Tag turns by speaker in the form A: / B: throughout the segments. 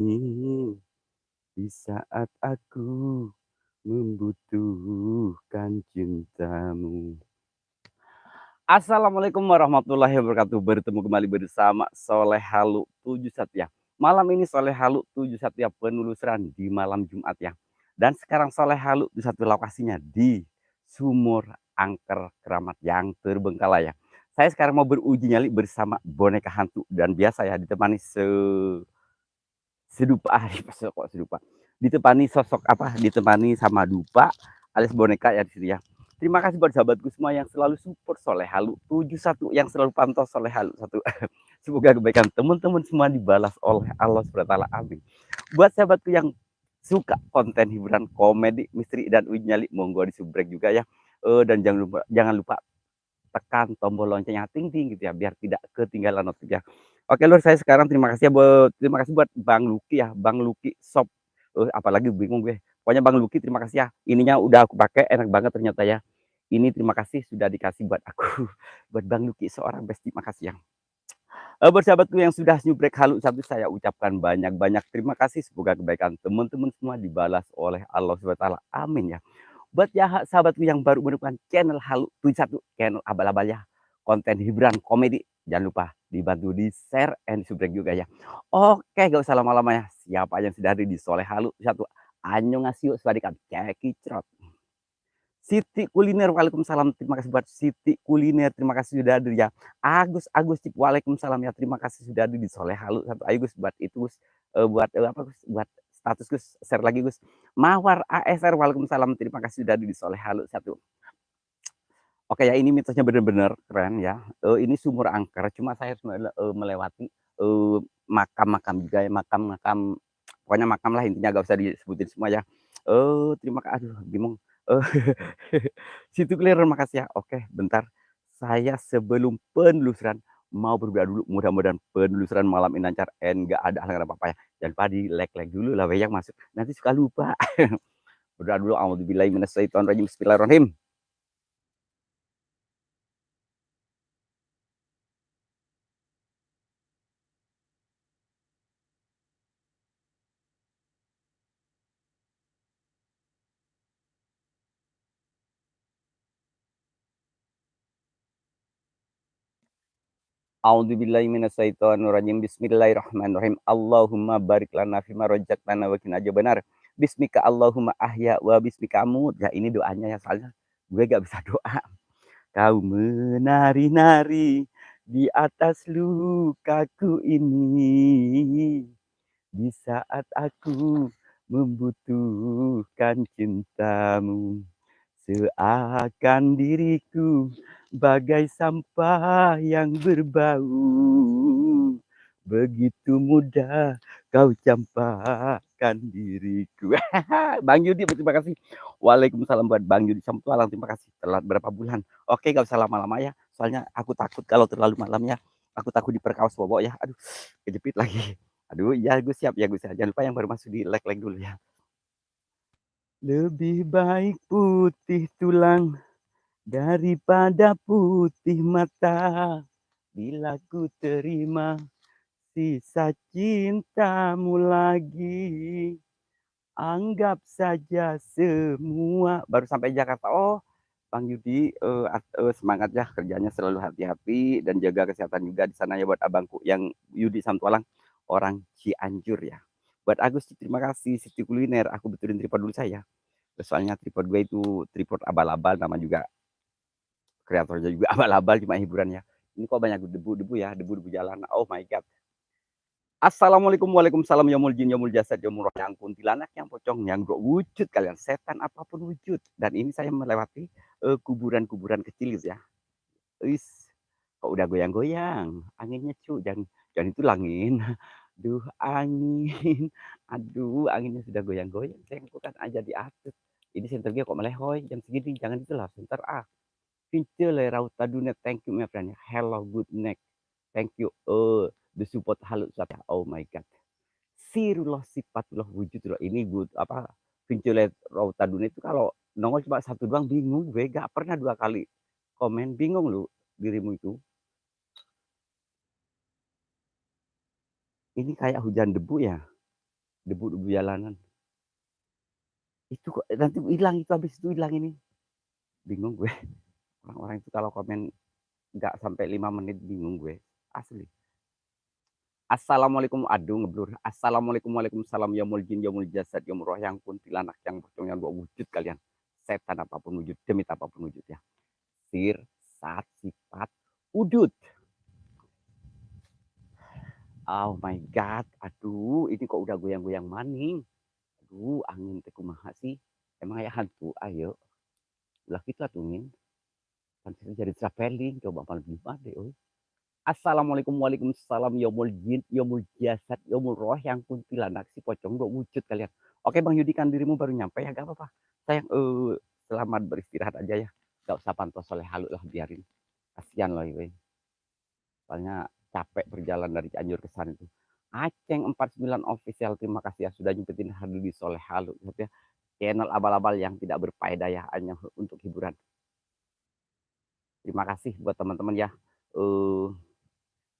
A: Ini di saat aku membutuhkan cintamu. Assalamualaikum warahmatullahi wabarakatuh. Bertemu kembali bersama Soleh Halu 71 ya. Malam ini Soleh Halu 71 ya penelusuran di malam Jumat ya. Dan sekarang Soleh Halu di satu lokasinya di Sumur Angker Keramat yang terbengkalai ya. Saya sekarang mau beruji nyali bersama boneka hantu dan biasa ya ditemani sedupa kok sedupa. Ditemani sosok apa? Ditemani sama dupa alias boneka ya di sini ya. Terima kasih buat sahabatku semua yang selalu support Soleh Halu 71 yang selalu pantau Soleh Halu 1. Semoga kebaikan teman-teman semua dibalas oleh Allah SWT. Amin. Buat sahabatku yang suka konten hiburan komedi, misteri dan uji nyali, monggo di subrek juga ya. Dan jangan lupa tekan tombol loncengnya ting-ting gitu ya biar tidak ketinggalan notif ya. Oke Lur, saya sekarang terima kasih buat Bang Luki ya, Bang Luki Shop. Apalagi bingung gue. Pokoknya Bang Luki terima kasih ya. Ininya udah aku pakai enak banget ternyata ya. Ini terima kasih sudah dikasih buat aku. Buat Bang Luki seorang besti makasih ya. Buat sahabatku yang sudah nyubrek Halu 1 saya ucapkan banyak-banyak terima kasih. Semoga kebaikan teman-teman semua dibalas oleh Allah SWT. Amin ya. Buat ya sahabatku yang baru menemukan channel Halu 71, channel abal-abal ya, konten hiburan komedi, jangan lupa dibantu di share and subscribe juga ya. Oke, gak usah lama-lama ya. Siapa yang sudah ada di Soleh Halu 1? Annyeonghaseyo, sawadikap, cekicrot. Siti Kuliner, waalaikumsalam. Terima kasih buat Siti Kuliner. Terima kasih sudah hadir ya. Agus Cip, waalaikumsalam ya. Terima kasih sudah hadir di Soleh Halu 1. Ayo Gus buat itu Gus. Apa Gus? Buat status Gus. Share lagi Gus. Mawar ASR, waalaikumsalam. Terima kasih sudah hadir di Soleh Halu 1. Oke ya, ini mitosnya benar-benar keren ya. Ini sumur angker, cuma saya harus melewati makam-makam juga ya, makam-makam, pokoknya makam lah intinya, gak usah disebutin semua ya. Terima kasih, aduh bingung. Eh, Situ clear, makasih ya. Oke, bentar. Saya sebelum penelusuran mau berdoa dulu. Mudah-mudahan penelusuran malam ini lancar and gak ada halangan apa-apa ya. Jangan lupa di like dulu lah yang masuk. Nanti suka lupa. Berdoa dulu. A'udzubillahi minasyaitonirrajim. Bismillahirrahmanirrahim. A'udzubillahi minasyaitonirrajim. Bismillahirrahmanirrahim. Allahumma barik lana fima razaqtana wa qina adzabannar. Bismika Allahumma ahya wa bismika amut. Ya ini doanya ya, soalnya gue gak bisa doa. Kau menari-nari di atas lukaku ini, di saat aku membutuhkan cintamu. Seakan diriku bagai sampah yang berbau, begitu mudah kau campakkan diriku. Bang Yudi, terima kasih. Waalaikumsalam buat Bang Yudi Samtualang, terima kasih. Telat berapa bulan. Oke, gak usah lama-lama ya. Soalnya aku takut kalau terlalu malam ya. Aku takut diperkaos bobo ya. Aduh, kejepit lagi. Aduh, ya gue siap ya gue siap. Jangan lupa yang baru masuk di like dulu ya. Lebih baik putih tulang daripada putih mata, bila ku terima sisa cintamu lagi. Anggap saja semua. Baru sampai Jakarta. Oh, Bang Yudi, semangat ya kerjanya, selalu hati-hati dan jaga kesehatan juga di sana ya buat abangku yang Yudi Samtualang, orang Cianjur ya. Buat Agus, terima kasih. Siti Kuliner, aku betulin tripod dulu saya. Soalnya tripod gue itu tripod abal-abal, nama juga kreatornya juga abal-abal, cuma hiburan ya. Ini kok banyak debu-debu ya, debu-debu jalan. Oh my god. Assalamualaikum, waalaikumsalam, yomul jin, yomul jasad, yomul roh, yang kuntilanak, yang pocong, yang gak wujud kalian, setan apapun wujud. Dan ini saya melewati kuburan-kuburan kecil ya. Wis, kok udah goyang-goyang, anginnya cu, jangan jangan itu langin. Aduh angin, aduh anginnya sudah goyang-goyang, saya kan aja di atas. Ini senternya kok melehoy jam segini, jangan itulah senter ah. Pincele rauta dunia, thank you my friend. Hello, good night. Thank you. The support halus. Oh my god. Sirullah sifatullah wujudullah. Ini good apa? Pincele rauta dunia itu kalau nongol cuma satu doang bingung. Gue gak pernah dua kali komen, bingung lu dirimu itu. Ini kayak hujan debu ya. debu-debu jalanan. Itu kok nanti hilang itu, habis itu hilang ini. Bingung gue. Orang-orang itu kalau komen nggak sampai 5 menit bingung gue. Asli. Assalamualaikum, aduh ngeblur. Assalamualaikum, waalaikumsalam, yaumul jin, yaumul jasad, yaumul roh, yang kuntilanak, yang pocong, yang dua wujud kalian. Setan apapun wujud, demi apapun wujudnya. Sir, sat, sifat, wujud. Oh my god, aduh, ini kok udah goyang-goyang maning. Aduh, angin teh kumaha sih? Emang ya hantu, ayo. Ulah kita tungin. Kan jadi traveling, coba malam Jumat deh, oi. Assalamualaikum, waalaikumsalam, yaumul jin, yaumul jasad, yaumul roh, yang kuntilanak, si pocong, dua wujud kalian. Oke Bang Yudi, kan dirimu baru nyampe ya, gak apa-apa. Sayang, selamat beristirahat aja ya. Gak usah pantau soleh halu lah, biarin. Kasian loh, we. Soalnya capek berjalan dari Cianjur ke sana itu. Aceng 49 official, terima kasih ya sudah nyempetin hadir di soleh halu. Ya. Channel abal-abal yang tidak berfaedah ya, hanya untuk hiburan. Terima kasih buat teman-teman ya.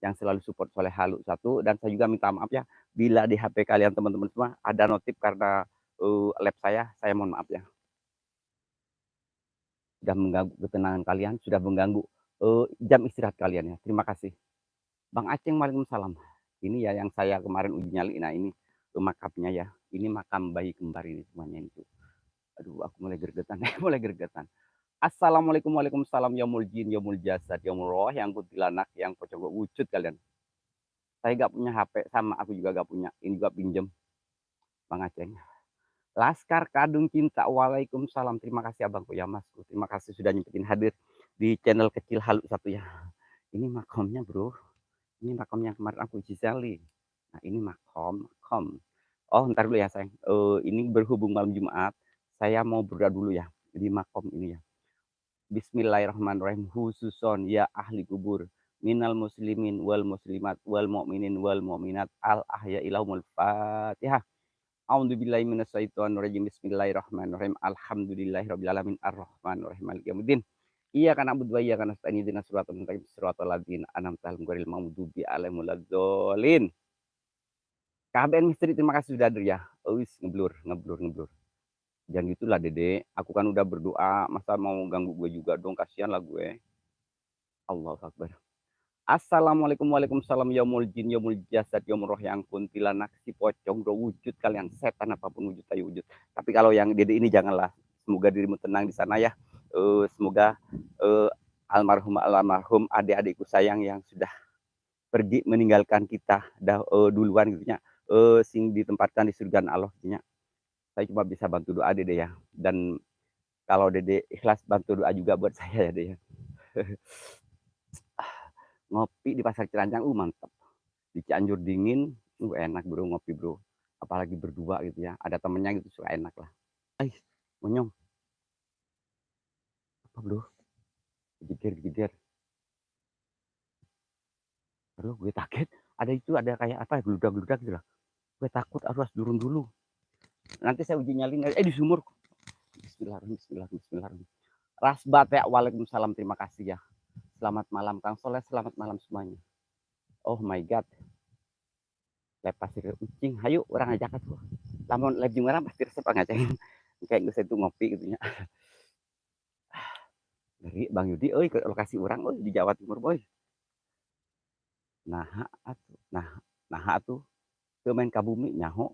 A: Yang selalu support soleh halu satu, dan saya juga minta maaf ya bila di HP kalian teman-teman semua ada notif karena lab saya mohon maaf ya, sudah mengganggu ketenangan kalian, sudah mengganggu jam istirahat kalian ya. Terima kasih Bang Aceng. Waalaikumsalam. Ini ya yang saya kemarin uji nyali. Nah ini makamnya ya, ini makam bayi kembar ini semuanya itu. Aduh aku mulai gergetan mulai gergetan. Assalamualaikum, waalaikumsalam, yaumul jin, yaumul jasad, yaumul roh, yang kuntilanak, yang pocong wujud kalian. Saya gak punya HP, sama aku juga gak punya. Ini juga pinjem Bang Aceng. Laskar Kadung Cinta, waalaikumsalam. Terima kasih abangku ya masku. Terima kasih sudah nyempetin hadir di channel kecil halu satu ya. Ini makomnya bro. Ini makom yang kemarin aku cisali. Nah ini makom. Oh ntar dulu ya sayang. Ini berhubung malam Jumat, saya mau berdoa dulu ya di makom ini ya. Bismillahirrahmanirrahim. Khususon ya ahli kubur, minal muslimin wal muslimat wal mu'minin wal mu'minat al ahya ilahumul fatihah. A'udzubillahi minasyaitonirrajim. Bismillahirrahmanirrahim. Alhamdulillahirabbil alamin arrahmanirrahim maliki yaumiddin. Iyyaka na'budu wa iyyaka nasta'in ihdinas siratal mustaqim siratal ladzina an'amta 'alaihim ghairil maghdubi 'alaihim waladdallin. KBN Misteri, terima kasih sudah hadir ya. Wis ngeblur. Jangan gitulah Dede. Aku kan udah berdoa, masa mau ganggu gue juga dong, kasihan lah gue. Allahu Akbar. Assalamualaikum, waalaikumsalam, yaumul jin, yaumul jasad, yaumul roh, yang kuntilanak, si pocong, do wujud kalian, setan apapun wujud, ayo wujud. Tapi kalau yang Dede ini janganlah. Semoga dirimu tenang di sana ya. Semoga almarhum adik-adikku sayang yang sudah pergi meninggalkan kita duluan gitu ya. Sing ditempatkan di surga Allah gitu ya. Saya cuma bisa bantu doa Dede ya. Dan kalau Dede ikhlas bantu doa juga buat saya ya Dede ya. Ngopi di Pasar Ciranjang, mantap. Di Cianjur dingin, enak bro ngopi bro. Apalagi berdua gitu ya. Ada temennya gitu, suka enak lah. Monyong. Apa bro? Gigir. Aduh, gue kaget. Ada kayak apa ya, geludak gitu lah. Gue takut, harus turun dulu. Nanti saya uji nyalin. Di sumur. Bismillahirrahmanirrahim. Rasbat ya, waalaikumsalam, terima kasih ya. Selamat malam Kang Soleh, selamat malam semuanya. Oh my god. Lepas pasir ucing, hayu orang ajak tuh. Lamun lagi orang pasti resep ngajakin. Kayak gue itu ngopi gitu ya. Dari Bang Yudi, ke lokasi orang, di Jawa Timur boy. Nah atuh, ke main kabumi nyaho.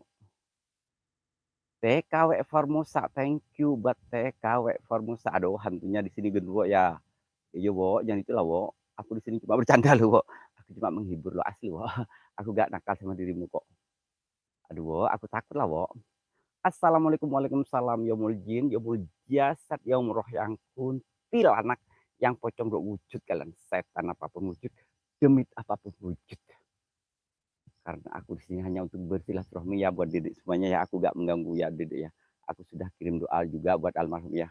A: TKW Formosa, thank you buat TKW Formosa. Aduh, hantunya di sini gendruwo ya. Iya, wo, jangan itulah, wo. Aku di sini cuma bercanda loh, wo. Aku cuma menghibur lo, asli, wo. Aku gak nakal sama dirimu kok. Aduh, wo, aku takut lah, wo. Assalamualaikum, waalaikumsalam, yaumul jin, yaumul jasad, yaumul roh, yang kuntilanak, yang pocong wujud kalian, setan apapun wujud, demit apapun wujud. Karena aku di sini hanya untuk bersilaturahmi ya buat Dedek semuanya ya. Aku gak mengganggu ya Dedek ya. Aku sudah kirim doa juga buat almarhum ya.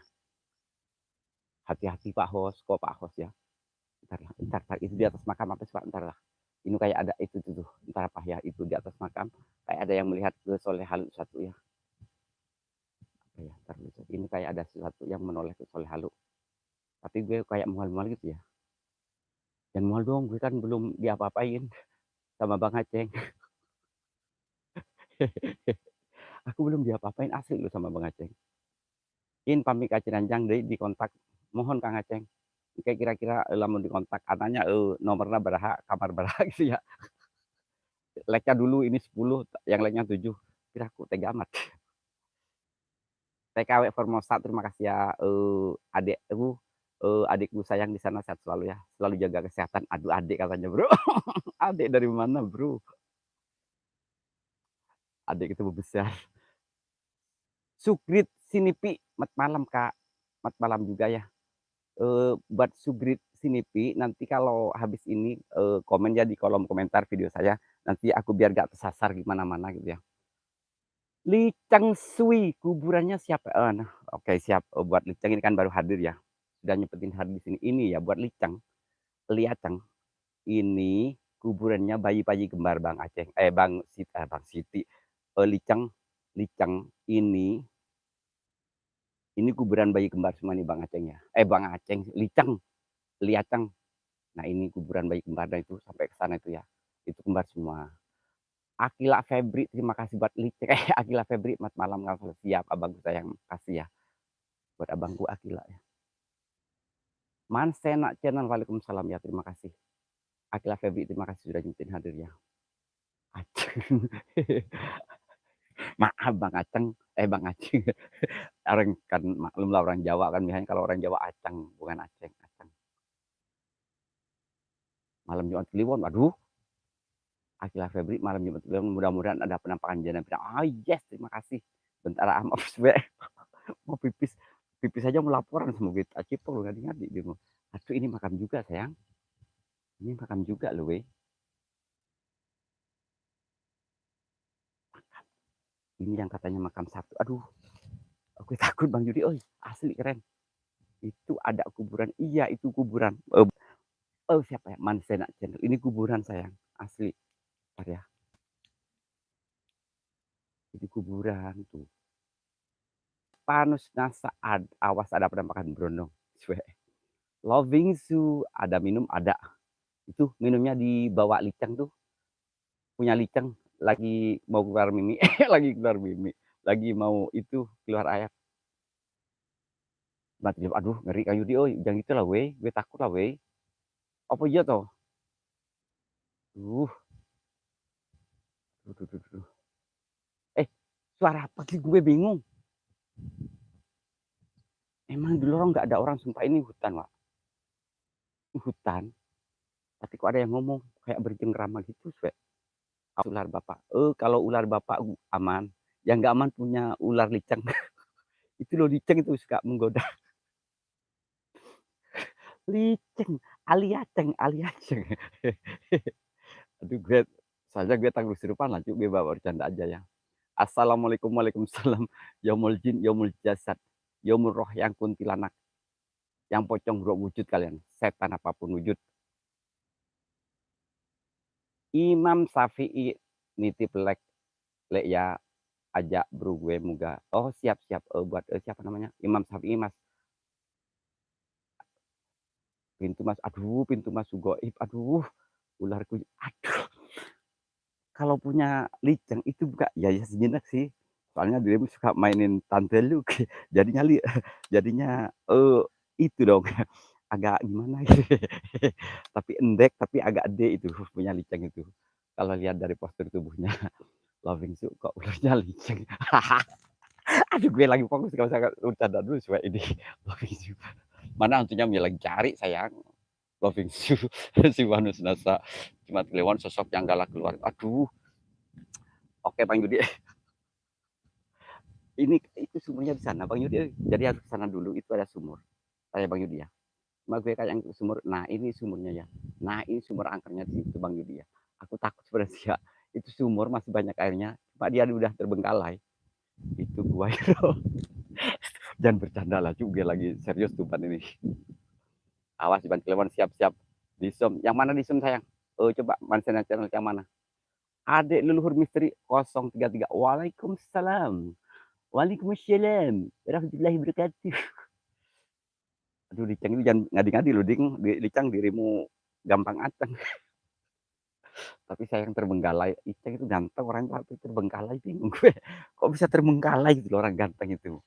A: Hati-hati Pak Hos, kok Pak Hos ya. Ntar itu di atas makam apa sih Pak? Ntar lah. Ini kayak ada itu tuh. Ntar apa ya, itu di atas makam. Kayak ada yang melihat ke soleh halu satu ya. Apa ya, ntar ini kayak ada sesuatu yang menoleh ke soleh halu. Tapi gue kayak mual-mual gitu ya. Dan mual dong, gue kan belum diapa-apain sama Bang Aceng. Aku belum diapa-apain asli loh sama Bang Aceng. In pami ka Ciranjang deui dikontak, "Mohon Kang Aceng, engke kira-kira lamun dikontak katanya, nomerna baraha, kamar baraha," gitu ya. Like-nya dulu ini 10, yang like-nya 7. Kira aku tega amat. TKW Formosa, terima kasih ya, adikku sayang di sana sehat selalu ya, selalu jaga kesehatan. Aduh adik katanya, Bro. Adik dari mana, Bro? Adik itu besar. Sugrit Sinipi, mat malam, Kak. Mat malam juga ya. Buat Sugrit Sinipi, nanti kalau habis ini, komen ya di kolom komentar video saya, nanti aku biar gak tersasar gimana mana gitu ya. Lee Chang Sui, kuburannya siapa? Nah, oke siap, buat Lee Chang ini kan baru hadir ya, sudah nyempetin hadir di sini. Ini ya buat Lee Chang, Lee Chang, ini kuburannya bayi-bayi kembar Bang Aceh, Bang Siti, Lee Chang, ini kuburan bayi kembar semua nih Bang Aceh ya. Bang Aceh, Lee Chang, Lee Chang. Nah ini kuburan bayi kembar, nah itu sampai ke sana itu ya, itu kembar semua. Akila Febri, terima kasih buat Licek. Akila Febri, mat malam kalau siap abangku sayang, kasih ya buat abangku Akila ya. Mansena Channel, waalaikumsalam ya, terima kasih. Akila Febri, terima kasih sudah nyempetin hadir ya. Aceng. Maaf Bang Aceng, Bang Aceng. Orang kan maklum lah orang Jawa kan, misalnya kalau orang Jawa Aceng, bukan Aceng, Aceng. Malam Jumat Kliwon, waduh. Akila Febri, malam Jumat Kliwon, mudah-mudahan ada penampakan jana. Yes, terima kasih. Bentar, maaf, mau pipis. Pipis aja mau laporan sama kita. Cipol ngadi-ngadi dia mau. Aduh ini makam juga sayang. Ini makam juga loh weh. Ini yang katanya makam satu. Aduh, aku takut Bang Yudi. Oh, asli keren. Itu ada kuburan. Iya, itu kuburan. Siapa ya? Mansena Channel. Ini kuburan sayang. Asli. Bentar ya. Ini kuburan tuh. Panus nasa awas ada penampakan berondong. Loving Zoo. Ada minum, ada. Itu minumnya dibawa Licang tuh. Punya Licang. Lagi mau keluar mimi. Lagi keluar mimi. Lagi mau itu keluar air. Mati, aduh ngeri kayu di, oh jangan gitu lah weh, gue takut lah weh. Apa iya toh? Duh, duh, duh, duh, duh. Suara apa sih gue bingung. Emang di lorong nggak ada orang, sumpah ini hutan, Wak. Ini hutan, tapi kok ada yang ngomong kayak bercengkrama gitu, Wak. Ular bapak. Kalau ular bapak aman. Yang nggak aman punya ular licang. Itu loh licang itu suka menggoda. Licang, aliaceng, aliaceng. Aduh gue, saja gue tangguh serupan lah, gue bawa bercanda aja ya. Assalamualaikum, waalaikumsalam. Yaumul jin, yaumul jasad, yaumul roh yang kuntilanak, yang pocong bro wujud kalian, setan apapun wujud. Imam Syafi'i nitip lek ya, ajak bro gue muga. Oh siap siap, buat siapa namanya Imam Syafi'i mas. Pintu mas, aduh pintu mas Sugoib, aduh ularku, aduh. Kalau punya licang itu buka ya ya sejenak sih. Soalnya dirimu suka mainin tante lu, jadinya jadinya itu dong agak gimana gitu. Tapi endek tapi agak gede itu punya licang itu. Kalau lihat dari postur tubuhnya, Loving Su kok ularnya licang. Aduh gue lagi fokus kalau saya bercanda dulu supaya ini Loving Su. Mana hantunya lagi cari sayang. Loving Su si Wanus Nasa cuma kelewat sosok yang galak keluar. Aduh. Oke Bang Yudi. Ini itu sumurnya di sana Bang Yudi. Jadi harus ke sana dulu, itu ada sumur. Saya Bang Yudi ya. Cuma gue kayak yang sumur. Nah, ini sumurnya ya. Nah, ini sumur angkernya di situ Bang Yudi ya. Aku takut sebenarnya itu sumur masih banyak airnya. Cuma dia udah terbengkalai. Itu gua itu. Jangan bercanda lah juga lagi serius tuh ini. Awas Iban Kelewan siap-siap di Zoom. Yang mana di Zoom sayang? Coba Mansena Channel yang mana? Adik leluhur misteri 033. Waalaikumsalam. Waalaikumsalam warahmatullahi wabarakatuh. Aduh, Licang itu jangan ngadi-ngadi loh, Ding. Licang dirimu gampang acang. Tapi saya yang terbengkalai, Iceng itu ganteng orangnya tapi terbengkalai bingung gue, kok bisa terbengkalai gitu loh orang ganteng itu.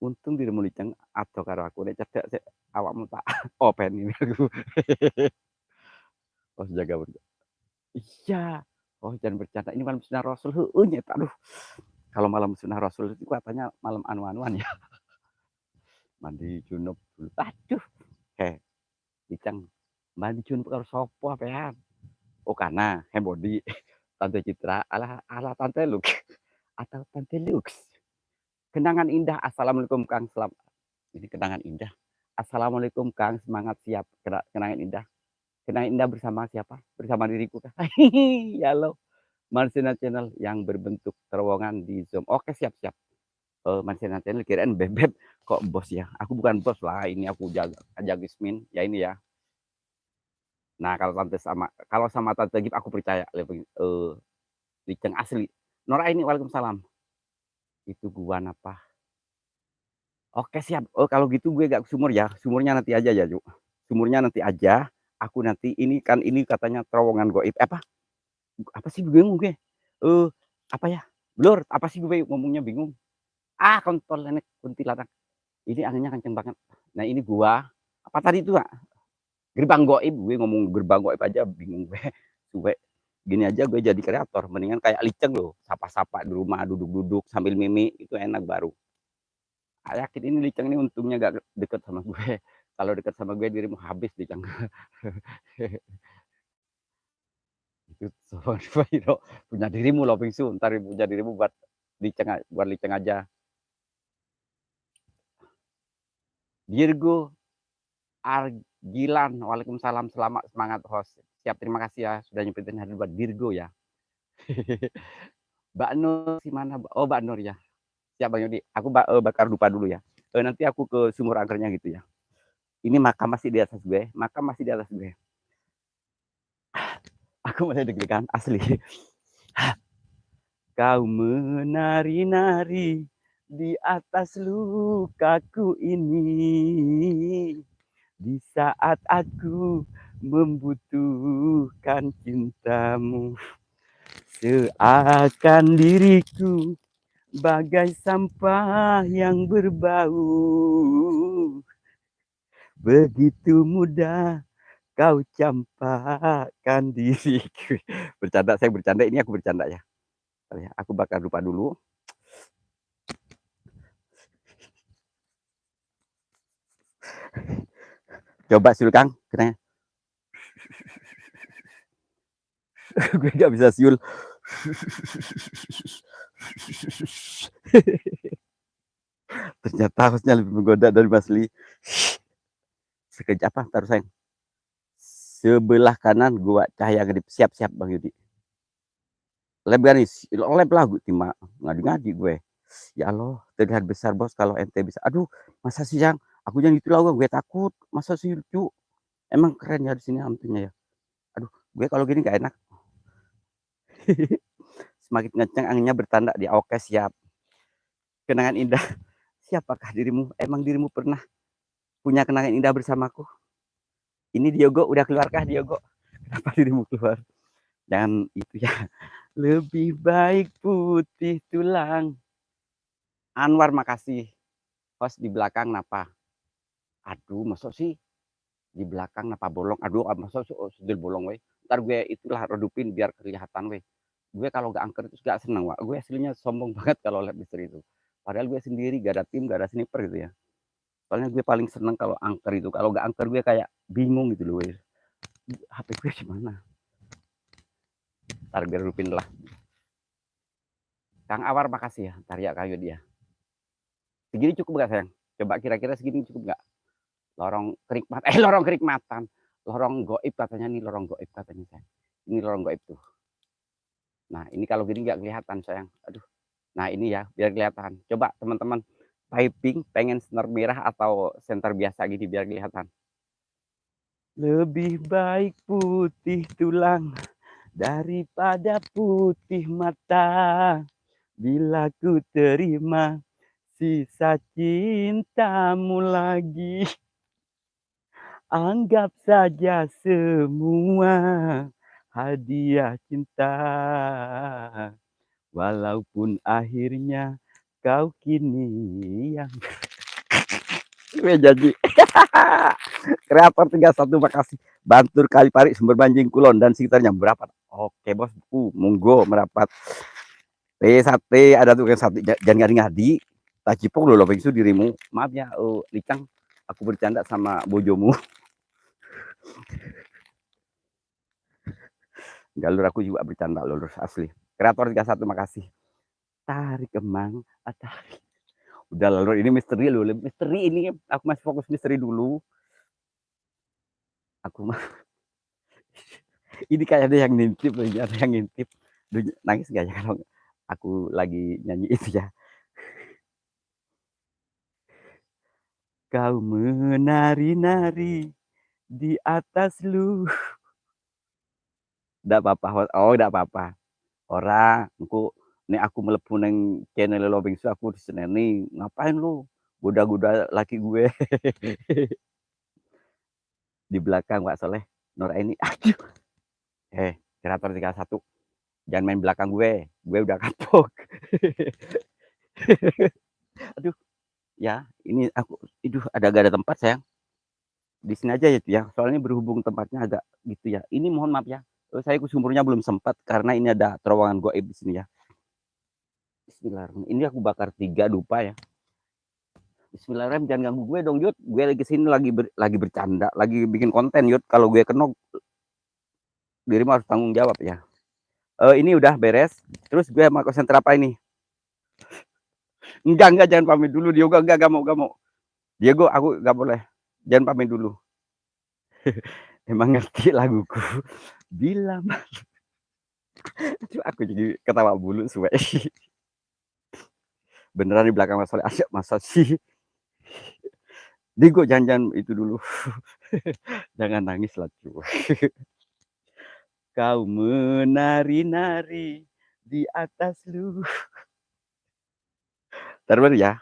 A: Untung dirimu Iceng ado karo aku, nek cedhak sik awakmu tak openi aku. Oh jaga bener. Iya. Oh jangan bercanda, ini malam sunah rasul, heeh nyet, aduh. Kalau malam sunah rasul itu katanya malam anu-anuan ya, mandi junub dulu. Aduh, Iceng, mandi junub karo sapa sampean? Oh Kana, Hembodi, Tante Citra, ala Tante Lux, atau Tante Lux. Kenangan indah, assalamualaikum Kang, ini kenangan indah. Assalamualaikum Kang, semangat siap. Kenangan indah. Kenangan indah bersama siapa? Bersama diriku Kang. Ya lo, Marsina Channel yang berbentuk terowongan di Zoom. Oke siap siap. Marsina Channel kirain bebek kok bos ya. Aku bukan bos lah, ini aku jaga Gismin. Ya ini ya. Nah kalau sama Tante Gip aku percaya Liceng asli. Nora ini waalaikumsalam. Itu gua apa? Oke siap. Oh kalau gitu gue gak sumur ya. Sumurnya nanti aja ya, Juk. Sumurnya nanti aja. Aku nanti ini katanya terowongan goib. Apa sih bingung gue? Eh apa ya? Blur, apa sih gue ngomongnya bingung. Ah, kontol nenek kuntilanak. Ini anginnya kenceng banget. Nah, ini gua apa tadi itu, Kak? Gerbang goib. Gue ngomong gerbang goib aja bingung gue. Gue gini aja gue jadi kreator. Mendingan kayak Liceng loh. Sapa-sapa di rumah, duduk-duduk sambil mimi. Itu enak baru. Yakin ini Liceng ini untungnya gak deket sama gue. Kalau deket sama gue dirimu habis Liceng. Itu soal punya dirimu loh Bingsu. Ntar punya dirimu buat Liceng aja. Virgo Argilan, waalaikumsalam, selamat semangat host. Siap, terima kasih ya sudah nyempetin hadir buat Virgo ya. Mbak Nur si mana? Oh Mbak Nur ya. Siap Bang Yodi. Aku bakar lupa dulu ya. Nanti aku ke sumur angkernya gitu ya. Ini makam masih di atas gue, makam masih di atas gue. Aku masih deg-degan asli. Kau menari-nari di atas lukaku ini. Di saat aku membutuhkan cintamu, seakan diriku bagai sampah yang berbau. Begitu mudah kau campakkan diriku. Bercanda, saya bercanda, ini aku bercanda ya. Aku bakal lupa dulu. Coba siul Kang, katanya. Gue gak bisa siul. Ternyata hostnya lebih menggoda dari Mas Li. Sekejap apa taruh sayang. Sebelah kanan gua cahaya gedip. Siap-siap Bang Yudi. Lab garis, lab lagu timah ngadi-ngadi gue. Ya Allah, terlihat besar bos kalau ente bisa. Aduh, masa sih yang aku jangan gitu lah gue takut. Masa sih lucu. Emang keren ya di sini hantunya ya. Aduh, gue kalau gini gak enak. Semakin ngeceng anginnya bertanda di oke siap. Kenangan indah. Siapakah dirimu? Emang dirimu pernah punya kenangan indah bersamaku? Ini Diogo udah keluarkah Diogo? Kenapa dirimu keluar? Jangan itu ya. Lebih baik putih tulang. Anwar makasih. Host di belakang napa? Aduh, masuk sih di belakang napa bolong? Aduh, masuk sih sudut bolong we. Ntar gue itulah redupin biar kelihatan we. Gue kalau gak angker itu gak seneng, Wak. Gue aslinya sombong banget kalau lihat misteri itu. Padahal gue sendiri gak ada tim, gak ada sniper gitu ya. Soalnya gue paling seneng kalau angker itu. Kalau gak angker gue kayak bingung gitu loh. We. HP gue gimana? Ntar gue redupin lah. Kang Awar makasih ya. Ntar ya kayu dia. Segini cukup gak sayang? Coba kira-kira segini cukup gak? Lorong kerikmatan. Lorong goib katanya nih, lorong goib katanya sayang. Ini lorong goib tuh. Nah ini kalau gini nggak kelihatan sayang. Aduh. Nah ini ya biar kelihatan. Coba teman-teman piping pengen senter merah atau senter biasa gini biar kelihatan. Lebih baik putih tulang daripada putih mata. Bila ku terima sisa cintamu lagi. Anggap saja semua hadiah cinta, walaupun akhirnya kau kini yang gue janji. Kreator 31 makasih. Bantur Kalipari, Sumber Banjing Kulon dan sekitarnya berapa? Oke bos, monggo merapat. Sate ada tuh sate, jangan ngadi-ngadi. Tak cipok lo itu dirimu. Maaf ya, Likang, aku bercanda sama bojomu. Galur aku juga bercanda lulur asli. Kreator 31 makasih. Tarik kemang, tarik. Udah lulur ini misteri loh, misteri ini aku masih fokus misteri dulu. Aku mah ini kayak ada yang ngintip, ada yang ngintip. Nangis gak ya kalau aku lagi nyanyi itu ya? Kau menari-nari di atas lu. Nggak apa-apa, oh nggak apa-apa. Orang, aku melepuh neng channel lo bingsu aku di sini ngapain lu? Goda-goda laki gue. Di belakang Pak Soleh, Nora ini, aduh. Kreator 31, jangan main belakang gue udah kapok. Aduh, ya ini aku, ada gak ada tempat sayang. Di sini aja ya, soalnya berhubung tempatnya agak gitu ya. Ini mohon maaf ya, saya sumbernya belum sempat karena ini ada terowongan goib di sini ya. Bismillahirrahmanirrahim. Ini aku bakar 3 dupa ya. Bismillahirrahmanirrahim, jangan ganggu gue dong Yud. Gue lagi sini lagi bercanda, lagi bikin konten Yud. Kalau gue kena dirimu harus tanggung jawab ya. Ini udah beres. Terus gue mau konsen apa ini? Enggak, jangan pamit dulu. Diogo, enggak mau. Diego, aku enggak boleh. Jangan pamit dulu. Emang ngerti laguku. Bila aku jadi ketawa bulu suwe. Beneran di belakang Mas Soleh. Asyik masa sih. Diego, jangan itu dulu. Jangan nangis lah cuy. Kau menari-nari di atas lu. Terus ya.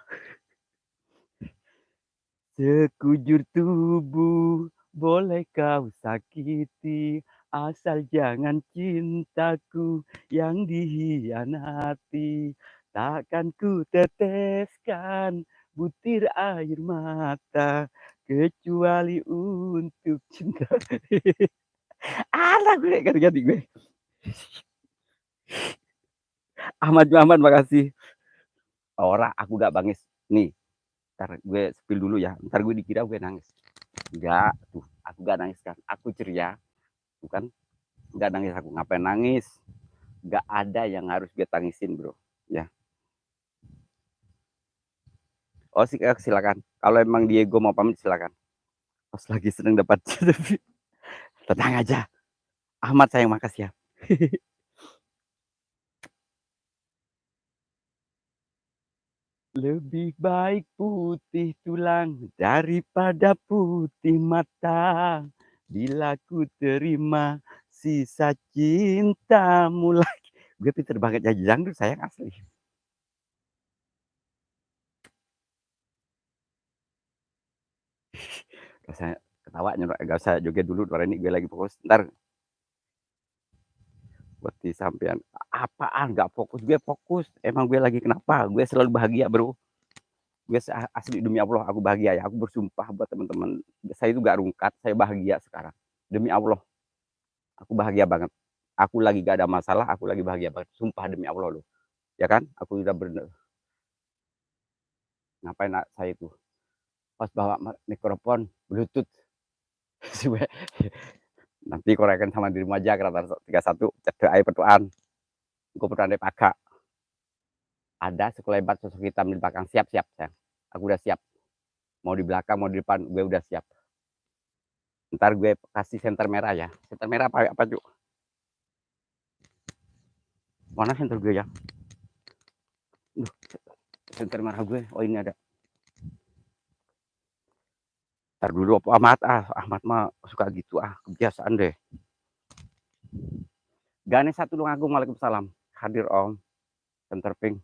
A: Sekujur tubuh boleh kau sakiti, asal jangan cintaku yang dihianati. Takkan ku teteskan butir air mata kecuali untuk cinta. Alah gue ganti gue. Ahmad makasih. Ora aku gak bangis. Nih, ntar gue spill dulu ya. Ntar gue dikira gue nangis. Enggak, tuh aku gak nangis kan. Aku ceria. Bukan, nggak nangis aku. Ngapain nangis? Nggak ada yang harus gue tangisin bro. Ya. Oh silakan. Kalau emang Diego mau pamit silakan. Pas lagi sedang dapat tenang aja. Ahmad sayang makasih ya. Lebih baik putih tulang daripada putih mata. Bila ku terima sisa cintamu lagi. Gue pinter banget nyanyi dangdut sayang asli. Gak usah ketawa, gak usah joget dulu. Ini gue lagi fokus. Ntar buat di sampean apaan nggak fokus, gue fokus. Emang gue lagi kenapa? Gue selalu bahagia bro. Gue asli demi Allah aku bahagia ya. Aku bersumpah buat teman-teman, saya itu gak rungkat, saya bahagia sekarang demi Allah. Aku bahagia banget, aku lagi gak ada masalah, aku lagi bahagia banget, sumpah demi Allah loh. Ya kan, aku udah bener. Ngapain saya itu pas bawa mikrofon bluetooth. Nanti korekan sama dirimu aja kata 31 cedek air petuan. Aku pernah pakai ada sekelebat sosok hitam di belakang. Siap sayang, aku udah siap. Mau di belakang mau di depan gue udah siap. Ntar gue kasih senter merah ya. Senter merah apa cuk? Mana senter gue ya? Senter merah gue. Oh ini ada. Ntar dulu apa Ahmad mah suka gitu kebiasaan deh. Ganes satu lu ngagung, waalaikumsalam. Hadir om. Center pink.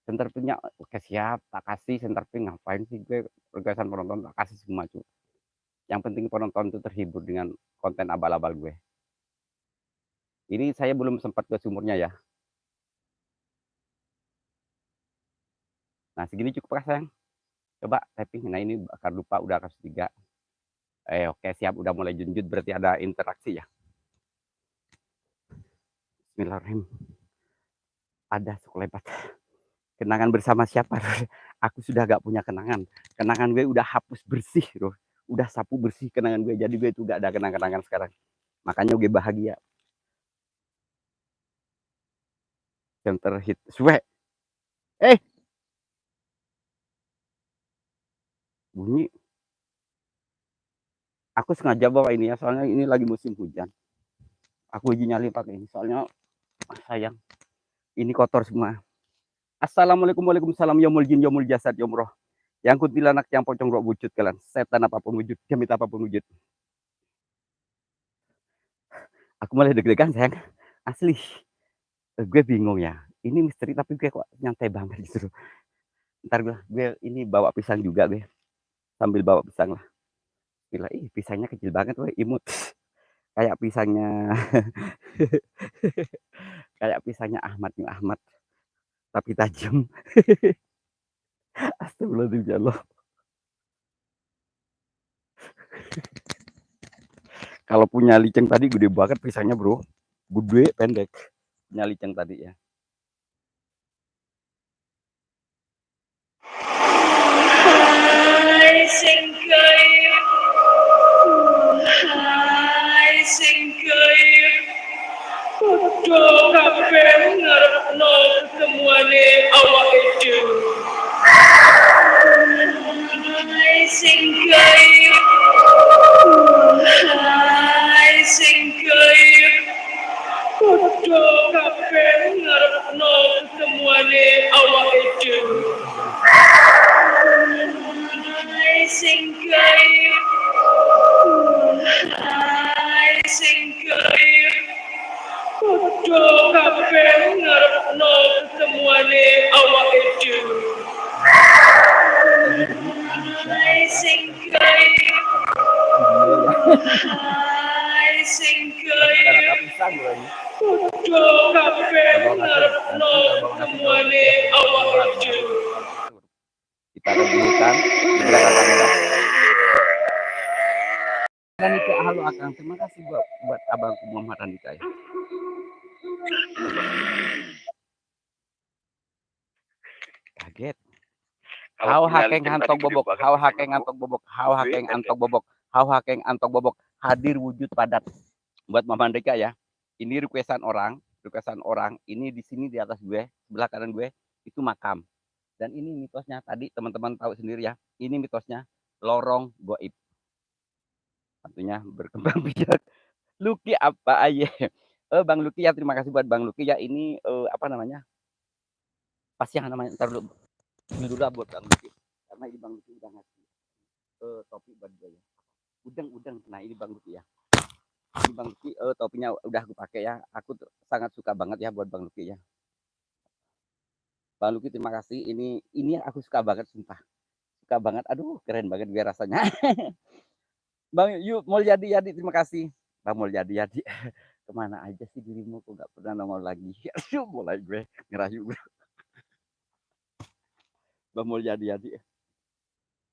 A: Center pinknya oke siap, tak kasih center pink. Ngapain sih gue pergasan penonton tak kasih semua cuy. Yang penting penonton itu terhibur dengan konten abal-abal gue. Ini saya belum sempat ke sumurnya ya. Nah, segini cukup kah sayang? Coba tapping. Nah, ini bakar lupa udah kasus 3. Oke, siap. Udah mulai junjut, berarti ada interaksi ya. Bismillahirrahmanirrahim. Ada suku lebat. Kenangan bersama siapa? Aku sudah gak punya kenangan. Kenangan gue udah hapus bersih, bro. Udah sapu bersih kenangan gue. Jadi gue itu gak ada kenangan-kenangan sekarang. Makanya gue bahagia. Center hit. Suwe. Bunyi. Aku sengaja bawa ini ya. Soalnya ini lagi musim hujan. Aku uji nyali pakai ini. Soalnya sayang. Ini kotor semua. Assalamualaikum, waalaikumsalam, yomul jin, yomul jasad, yomroh. Yang kuntilanak, yang pocong roh wujud kalian. Setan apapun wujud, jamit apapun wujud. Aku malah deg-degan sayang. Asli. Gue bingung ya. Ini misteri tapi gue kok nyantai banget gitu. Ntar gue ini bawa pisang juga gue. Sambil bawa pisang lah. Gila, pisangnya kecil banget gue, imut. Kayak pisangnya kayak pisangnya Ahmad nih, Ahmad. Tapi tajam. Astagfirullahaladzim ya Allah. Kalau punya liceng tadi gede banget pisangnya bro. Gede pendek. Punya liceng tadi ya. Hai singkai. Hai singkai. Kudu kabeh ngarepno ketemuane awak itu. Hai singkai. Hai singkai. Kudu kabeh ngarepno ketemuane awak itu. Hai singkai. Hai singkai. Kudu kabeh ngarepno ketemuane awak itu. Hai singkai. Hai singkai. Kudu kabeh ngarepno ketemuane awak itu. Kita rebutan di belakang kamera. Dan itu halo Akang, terima kasih buat abangku Muhammad Andika ya. Kaget. Hau hakeng antok bobok, hau hakeng antok bobok, hau hakeng antok bobok, hau hakeng antok bobok, hadir wujud padat. Buat Muhammad Andika ya. Ini requestan orang. Ini di sini di atas gue, sebelah kanan gue itu makam. Dan ini mitosnya tadi teman-teman tahu sendiri ya. Ini mitosnya lorong goib. Tentunya berkembang biak. Luki apa aja? Bang Luki ya, terima kasih buat Bang Luki ya. Ini apa namanya? Pasti yang namanya ntar dulu. Ini dulu buat Bang Luki. Karena ini Bang Luki udah ngasih topi buat gue ya. Udang. Nah ini Bang Luki ya. Ini Bang Luki topinya udah aku pakai ya. Aku sangat suka banget ya buat Bang Luki ya. Bang Luki terima kasih. Ini aku suka banget sumpah. Suka banget. Aduh keren banget gue rasanya. Bang Yuk Mulyadi terima kasih. Bang Mulyadi. Kemana aja sih dirimu kok gak pernah nongol lagi. Aduh mulai gue ngerayu. Bang Mulyadi.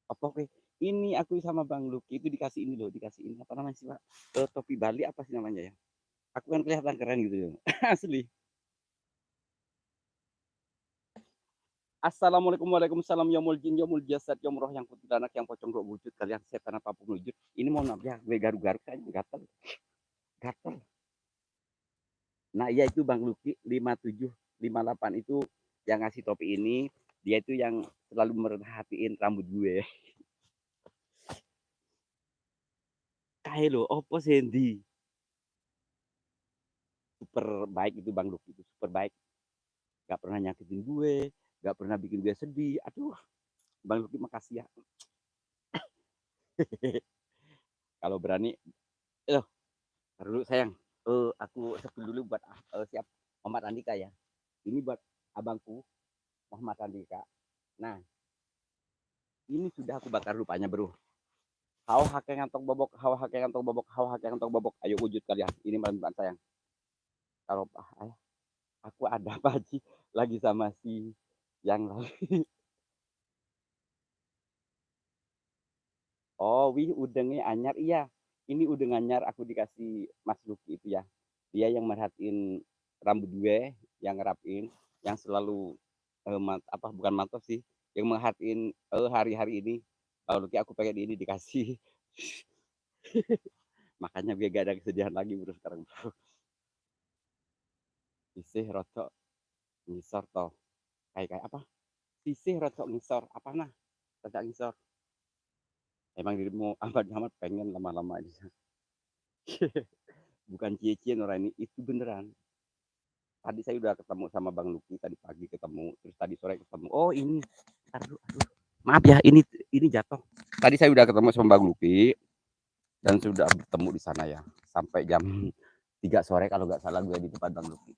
A: Apa oke? Ini aku sama Bang Luki itu dikasih ini loh, dikasih ini apa namanya sih Pak? Topi Bali apa sih namanya ya? Aku kan kelihatan keren gitu ya. Asli. Assalamualaikum, waalaikumsalam, yomul jin, yomul jasad, yomroh yang putih anak yang pocong roh wujud kalian setan apapun wujud. Ini mau maaf ya, gue garu-garu kayaknya gatel. Nah iya itu Bang Luki 5758 itu yang ngasih topi ini. Dia itu yang selalu merhatiin rambut gue. Kayak lo, opo Sandy. Super baik itu Bang Luki itu super baik. Gak pernah nyakitin gue, gak pernah bikin gue sedih. Aduh, Bang Luki makasih ya. Kalau berani, dulu sayang. Aku sepil dulu buat siap Muhammad Andika ya. Ini buat abangku Muhammad Andika. Nah, ini sudah aku bakar lupanya bro. Hau hakeng antong bobok, hau hakeng antong bobok, hau hakeng antong bobok. Ayo wujud kalian. Ini permintaan sayang. Kalau ayah, aku ada apa sih lagi sama si yang lain. Oh, wih udengnya anyar. Iya, ini udeng anyar aku dikasih Mas Luki itu ya. Dia yang merhatiin rambut gue, yang ngerapin, yang selalu apa bukan mantap sih, yang merhatiin hari-hari ini. Kalau Luki aku pengen ini dikasih. Makanya gue gak ada kesedihan lagi bro sekarang bro. Sisih rotok ngisor toh. Kayak apa? Sisih rotok ngisor. Apa nah? Rotok ngisor. Emang dirimu amat-amat pengen lama-lama aja. Bukan cie-cie Nurani, itu beneran. Tadi saya udah ketemu sama Bang Luki, tadi pagi ketemu, terus tadi sore ketemu. Oh ini, aduh, aduh. Maaf ya, ini jatuh. Tadi saya udah ketemu sama Bang Luki dan sudah bertemu di sana ya, sampai jam 3 sore kalau nggak salah gue di tempat Bang Luki.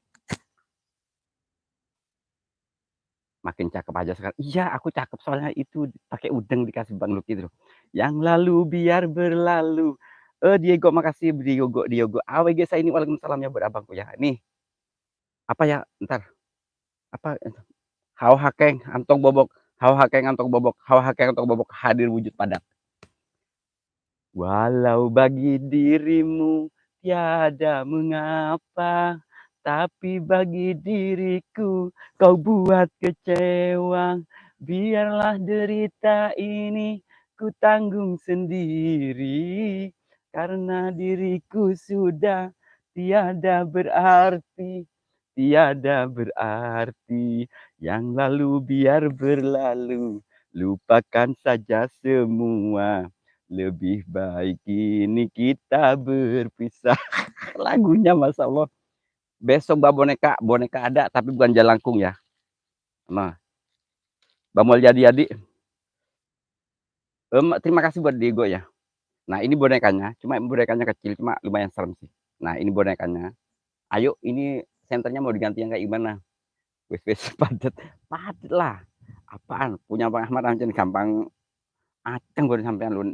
A: Makin cakep aja sekarang. Iya, aku cakep soalnya itu pakai udeng dikasih Bang Luki itu. Yang lalu biar berlalu. Diego makasih Diego Diego. AWG saya ini waalaikumsalam ya buat abangku ya. Nih, apa ya? Ntar apa hau hakeng antong bobok, hau hakeng antong bobok, hau hakeng antong bobok hadir wujud padat. Walau bagi dirimu tiada mengapa, tapi bagi diriku kau buat kecewa. Biarlah derita ini ku tanggung sendiri, karena diriku sudah tiada berarti, tiada berarti. Yang lalu biar berlalu, lupakan saja semua. Lebih baik ini kita berpisah. Lagunya Masya Allah. Besok Mbak boneka ada tapi bukan jalangkung ya. Nah, Bamol jadi. Terima kasih buat Diego ya. Nah ini bonekanya, cuma bonekanya kecil, cuma lumayan serem sih. Nah ini bonekanya. Ayo ini senternya mau diganti yang kayak gimana? Wes padet, padet lah. Apaan? Punya Bang Ahmad Amcan gampang aceng gue sampean lu.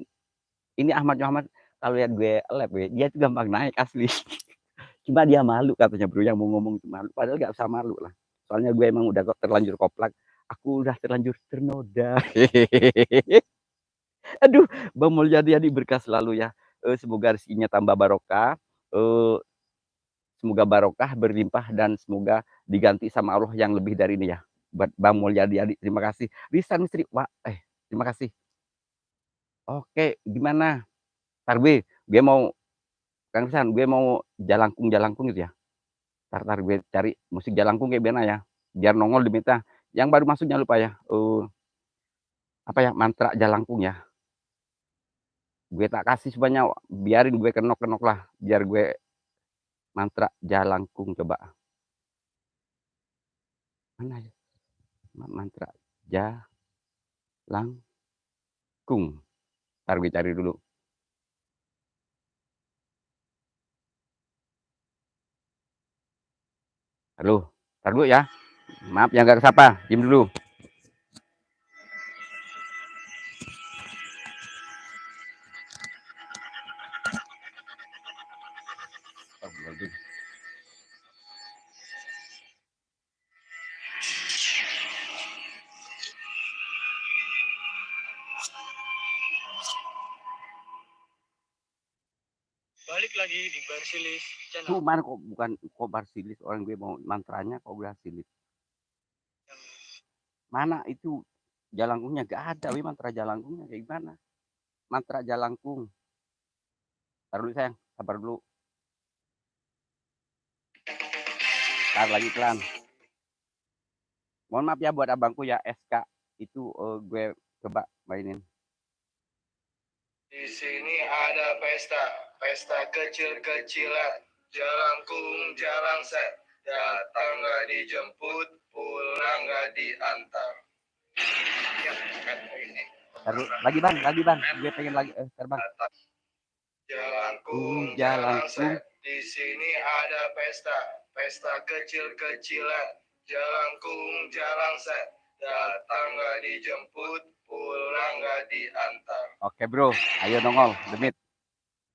A: Ini Ahmad Muhammad kalau lihat gue lab dia tuh gampang naik asli. Cuma dia malu katanya bro yang mau ngomong itu malu. Padahal gak usah malu lah. Soalnya gue emang udah terlanjur koplak. Aku udah terlanjur ternoda. Aduh, Bang Mulyadi berkah selalu ya. Semoga rezekinya tambah barokah. Semoga barokah berlimpah dan semoga diganti sama Allah yang lebih dari ini ya. Buat Bang Mulyadi, terima kasih. Risan Mistri, wah, terima kasih. Oke, gimana? Ntar gue mau Kang Risan, gue mau jalangkung gitu ya. Ntar gue cari musik jalangkung kayak biasa ya. Biar nongol diminta. Yang baru masuk jangan lupa ya. Apa ya mantra jalangkung ya. Gue tak kasih semuanya. Biarin gue kenok-kenok lah. Biar gue mantra jalangkung coba. Mana ya? Mantra jalangkung. Ntar gue cari dulu. Aduh, ntar dulu ya. Maaf yang gak kesapa. Diam dulu.
B: Balik lagi di Barsilis Channel.
A: Cuman kok Barsilis orang gue mau mantranya kok Barsilis. Mana itu jalangkungnya gak ada, mantra jalangkungnya kayak gimana? Mantra jalangkung. Taruh dulu sayang, sabar dulu. Ntar lagi iklan. Mohon maaf ya buat abangku ya SK itu gue coba mainin.
B: Di sini ada pesta kecil-kecilan, jalangkung jalangset, datang gak dijemput, pulang gak diantar. Ya, kan ini.
A: Taruh lagi bang, gue pengen lagi terbang.
B: Jalangkung jalangset, di sini ada pesta kecil-kecilan, jalangkung jalangset, datang gak dijemput, pulang pulang nggak diantar.
A: Oke bro, ayo nongol, demit.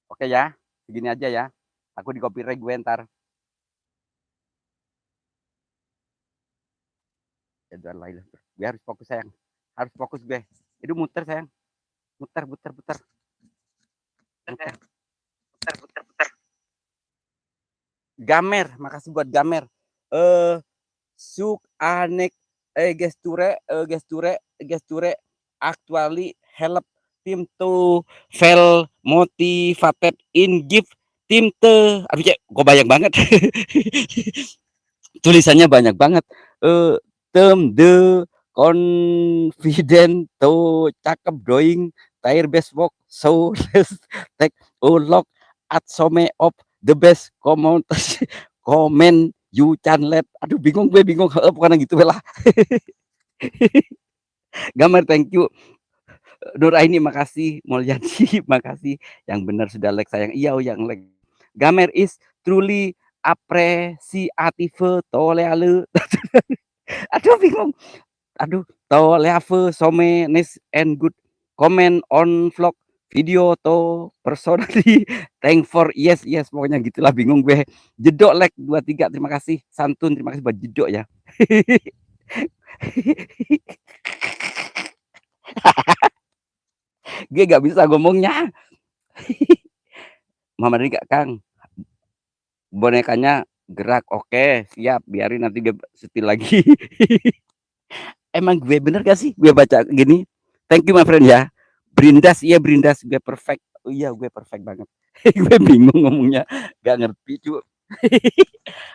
A: Oke ya, segini aja ya. Aku di copyright gue ntar. Ya lain. Gue harus fokus sayang. Harus fokus gue. Itu muter sayang. Muter. Gamer, makasih buat Gamer. Suk anek gesture actually help tim to feel motivated in give tim te. Aduh ya, kok banyak banget. Tulisannya banyak banget. Term the confident to cakep drawing tire best work so let's take a look at some of the best comment you can let. Aduh bingung gue bukan gitu lah. Gambar thank you. Nuraini makasih, Mulyadi makasih, yang benar sudah like sayang. Iya yang like. Gamer is truly appreciative toleale. Aduh bingung. Aduh toleave some nice and good comment on vlog video to personally thank for yes pokoknya gitulah bingung gue. Jedok like 23 terima kasih, santun terima kasih buat jedok ya. Gue gak bisa ngomongnya. Mama Rika Kang bonekanya gerak, oke siap, biarin nanti gue setil lagi. Emang gue bener gak sih gue baca gini? Thank you my friend ya. Brindas, iya Brindas, gue perfect. Oh iya gue perfect banget. Gue bingung ngomongnya, gak ngerti cu.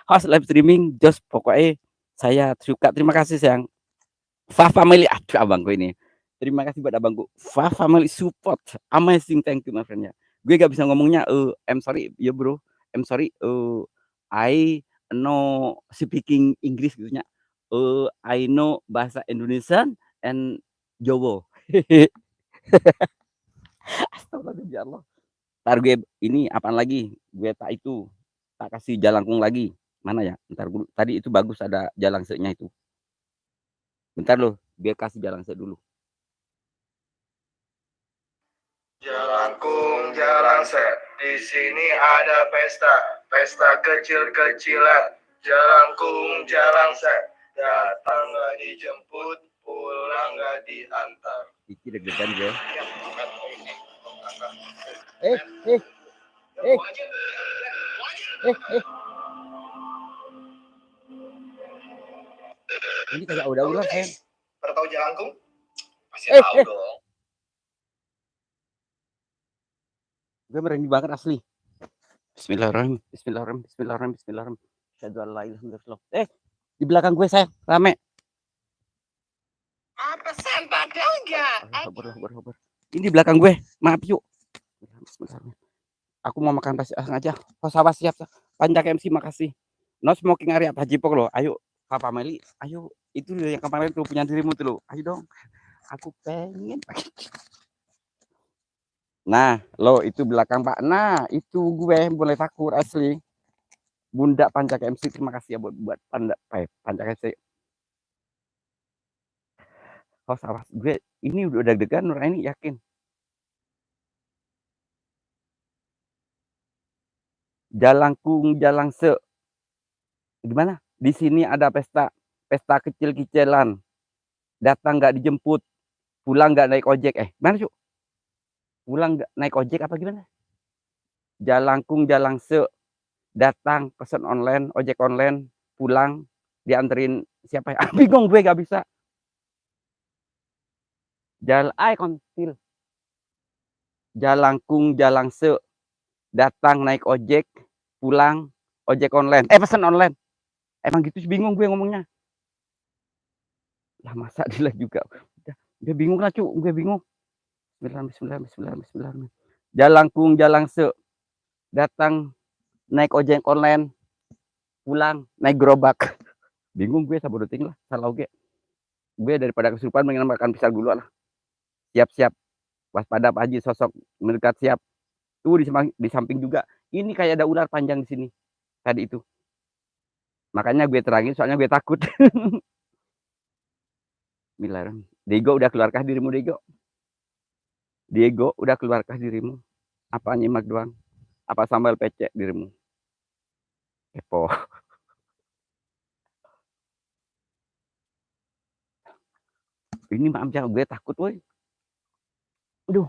A: Host live streaming just pokoknya saya suka. Terima kasih sayang. Fa Family, aduh abangku ini. Terima kasih buat abangku. Fa Family support, amazing, thank you my friend ya. Gue gak bisa ngomongnya. I'm sorry ya bro. I'm sorry. I know speaking English gitunya. I know bahasa Indonesia and Jawa. Astagfirullah ya Allah. Ntar gue ini apaan lagi? Gue tak itu tak kasih jalangkung lagi. Mana ya? Ntar gue, tadi itu bagus ada jalangseknya itu. Bentar loh, gue kasih jalangsek dulu.
B: Jalangkung jalangsek, di sini ada pesta kecil-kecilan. Jalangkung jalangsek, datang nggak dijemput, pulang nggak diantar.
A: Iki deg-degan gue. Ini kayak udah ular kan?
B: Pernah tahu jalangkung? Pasti tahu dong.
A: Gue merinding banget asli. Bismillahirrahmanirrahim. Di belakang gue sayang, rame.
B: Apa padahal enggak?
A: Sabar. Ini di belakang gue, maaf yuk. Bismillahirrahmanirrahim. Aku mau makan pasti aja. Sabar siap. Panjang MC makasih. No smoking area Haji Pok lo. Ayo, Papa Meli. Ayo, itu yang kemarin tuh punya dirimu tuh lo. Ayo dong. Aku pengen. Nah, lo itu belakang Pak. Nah, itu gue boleh takut asli. Bunda Pancak MC terima kasih ya buat Pancak MC. Oh, salah gue ini udah deg-degan Nuraini yakin. Jalangkung Jalangse. Gimana? Di sini ada pesta kecil-kecilan. Datang nggak dijemput, pulang nggak naik ojek. Mana Cuk? Pulang nggak naik ojek apa gimana? Jalangkung Jalangse. Datang pesan online, ojek online, pulang dianterin siapa ya? Bingung gue gak bisa. Kontil. Jalangkung Jalangse. Datang naik ojek, pulang ojek online. Pesan online. Emang gitu bingung gue ngomongnya. Lah masa dia juga. Udah bingung lah cu, gue bingung. Bismillah. Jalangkung Jalangse. Datang naik ojek online, pulang naik gerobak. Bingung gue sabar deting lah, salah oke. Gue daripada kesurupan mendingan makan pisang dulu lah. Siap. Waspada Pak Haji sosok mendekat siap. Tuh di samping juga. Ini kayak ada ular panjang di sini. Tadi itu. Makanya gue terangin soalnya gue takut. Bismillahirrahmanirrahim. Dego udah keluarkah dirimu Dego? Diego, udah keluarkah dirimu? Apa nyimak doang? Apa sambal pecek dirimu? Kepo. Ini maaf ya, gue takut woi. Aduh,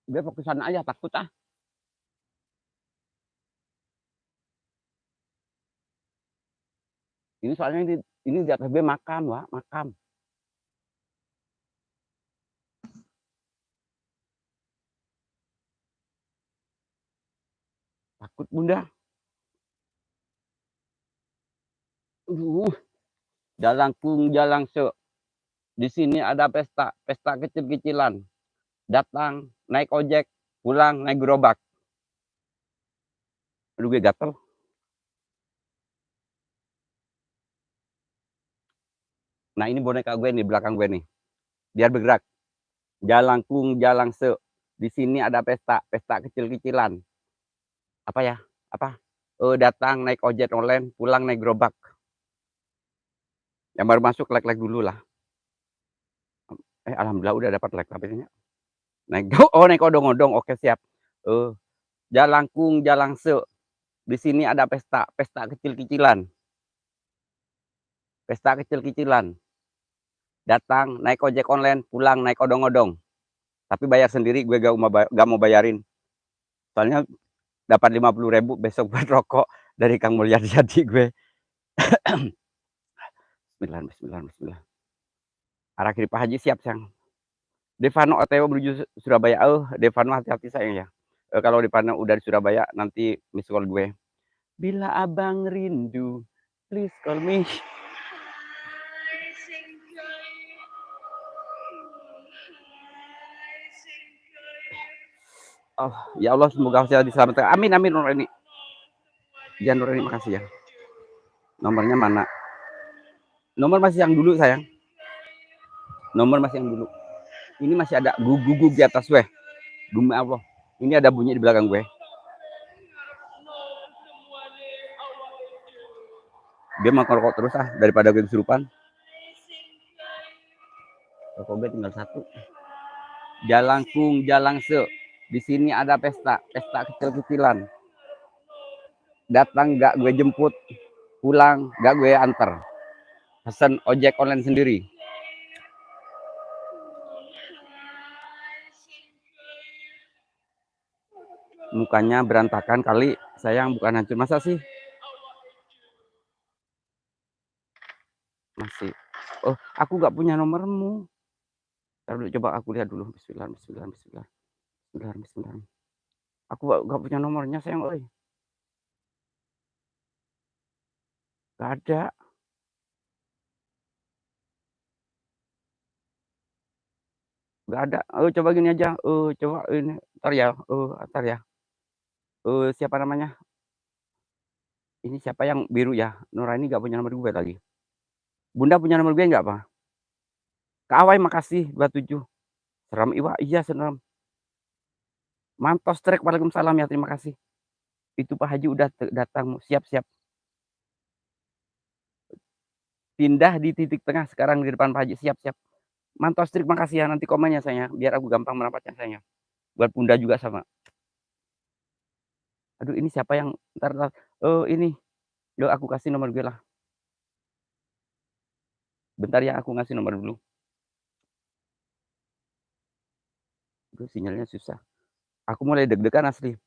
A: gue fokus sana aja, takut ah. Ini soalnya ini di atas gue makam, Wak, makam. Takut Bunda. Jalangkung jalangse. Di sini ada pesta, pesta kecil-kecilan. Datang, naik ojek, pulang naik gerobak. Aduh gue gatel. Nah ini boneka gue nih, belakang gue nih. Biar bergerak. Jalangkung jalangse. Di sini ada pesta, pesta kecil-kecilan. Apa ya? Apa? Datang naik ojek online, pulang naik gerobak. Yang baru masuk like dulu lah. Alhamdulillah udah dapat like tapi naik naik odong-odong. Oke siap. Jalangkung jalangse. Di sini ada pesta, pesta kecil-kecilan. Pesta kecil-kecilan. Datang naik ojek online, pulang naik odong-odong. Tapi bayar sendiri, gue gak mau bayarin. Soalnya dapat 50.000 besok buat rokok dari Kang Mulyadi jadi gue. Bismillah. Arah kiri Pak Haji siap sayang. Devano OTW menuju Surabaya. Devano hati-hati sayang ya. Kalau Devano udah di Surabaya nanti miss call gue. Bila abang rindu, please call me. Oh, ya Allah semoga saya diselamatkan. Amin amin Nurani. Ya Nurani makasih ya. Nomornya mana? Nomor masih yang dulu sayang. Nomor masih yang dulu. Ini masih ada guguk di atas gue. Demi Allah. Ini ada bunyi di belakang gue. Dia mau ngerokok terus daripada gue kesurupan. Rokok gue tinggal satu. Jalangkung jalangse. Di sini ada pesta, pesta kecil-kecilan. Datang gak gue jemput, pulang gak gue antar. Pesan ojek online sendiri. Mukanya berantakan kali, sayang bukan hancur. Masa sih? Masih. Oh, aku gak punya nomormu. Coba aku lihat dulu. Bismillah. Aku gak punya nomornya sayang. Gak ada. Gak ada. Coba gini aja. Coba ini. Ntar ya. Siapa namanya? Ini siapa yang biru ya? Nurani gak punya nomor gue tadi. Bunda punya nomor gue gak, Pak? Kak Awai makasih 27. Seram Iwa, iya seram. Mantos trek, waalaikumsalam ya, terima kasih. Itu Pak Haji udah datang, siap-siap. Pindah di titik tengah sekarang di depan Pak Haji, siap-siap. Mantos trek, makasih ya, nanti komennya saya, biar aku gampang merapatnya saya. Buat Bunda juga sama. Aduh ini siapa yang, ntar. Ini, aku kasih nomor gue lah. Bentar ya, aku ngasih nomor dulu. Aduh sinyalnya susah. Aku mulai deg-degan asli.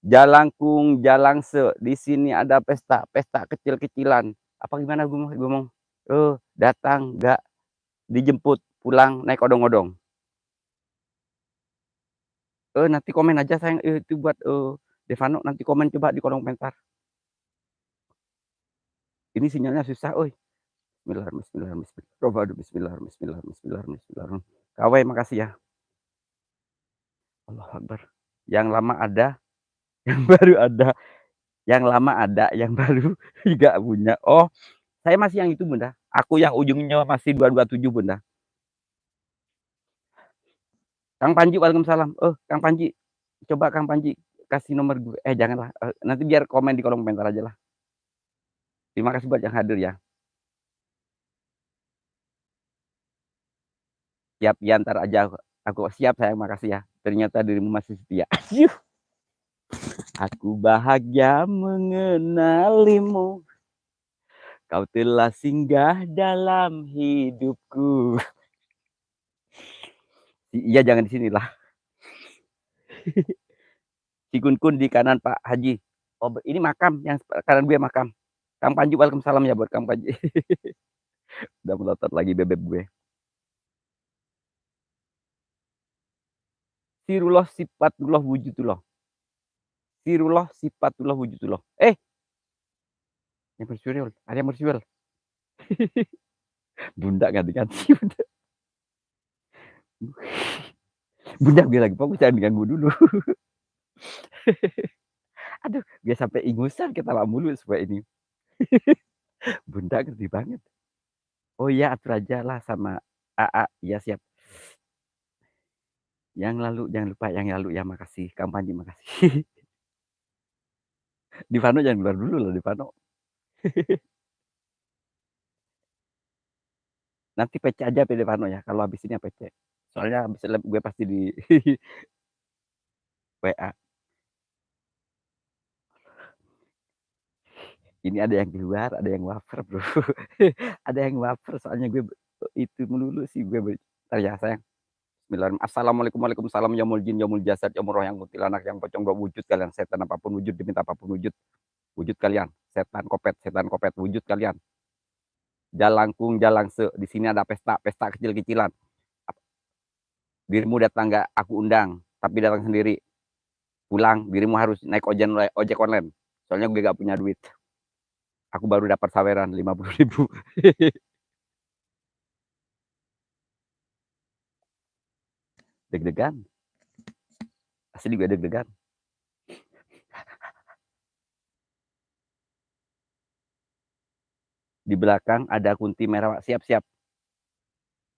A: Jalangkung jalangse, di sini ada pesta, pesta kecil-kecilan. Apa gimana gue ngomong? Datang nggak dijemput, pulang naik odong-odong. Nanti komen aja sayang, itu buat Devano, nanti komen coba di kolom komentar. Ini sinyalnya susah, Bismillah. Kawai makasih ya. Allah Akbar. Yang lama ada, yang baru ada. Yang lama ada, yang baru nggak punya. Oh, saya masih yang itu Bunda. Aku yang ujungnya masih 227 Bunda. Kang Panji, waalaikumsalam. Kang Panji, coba Kang Panji kasih nomor gue. Janganlah. Nanti biar komen di kolom komentar aja lah. Terima kasih buat yang hadir ya. Siap ya, ntar aja aku siap sayang, makasih ya. Ternyata dirimu masih setia. Asyuh. Aku bahagia mengenalimu. Kau telah singgah dalam hidupku. Iya, jangan di sinilah. Si Kun Kun di kanan Pak Haji. Oh, ini makam, yang kanan gue makam. Kang Panji, waalaikumsalam ya buat Kang Panji. Udah melotot lagi bebek gue. Sirullah sifatullah wujudullah. Sirullah sifatullah wujudullah. Yang bersyukur, ada yang bersyukur. Bunda ganti-ganti. Bunda gue lagi fokus, jangan diganggu dulu. Aduh, dia sampai ingusan ketawa mulu supaya ini. Bunda ngerti banget. Oh iya, atur aja lah sama AA. Iya siap. Yang lalu jangan lupa yang lalu ya, makasih. Kang Panji makasih. Di Vano jangan keluar dulu loh, di Vano. Nanti PC aja di Vano ya, kalau habis ini PC. Soalnya habis gue pasti di WA. Ini ada yang keluar, ada yang wafer bro. Ada yang wafer, soalnya gue itu melulu sih gue. Bentar ya sayang. Bismillahirrahmanirrahim. Assalamualaikum, waalaikumsalam, ya mul jin, ya mul jasad, ya mul roh, yang kuntilanak, yang pocong dua wujud kalian, setan apapun wujud, diminta apapun wujud, wujud kalian, setan kopet, wujud kalian. Jalangkung, jalangse, di sini ada pesta, pesta kecil-kecilan. Dirimu datang nggak aku undang, tapi datang sendiri. Pulang, dirimu harus naik ojek online. Soalnya gue gak punya duit. Aku baru dapat saweran 50.000. Deg-degan. Asli gue deg-degan. Di belakang ada kunti merah. Siap-siap.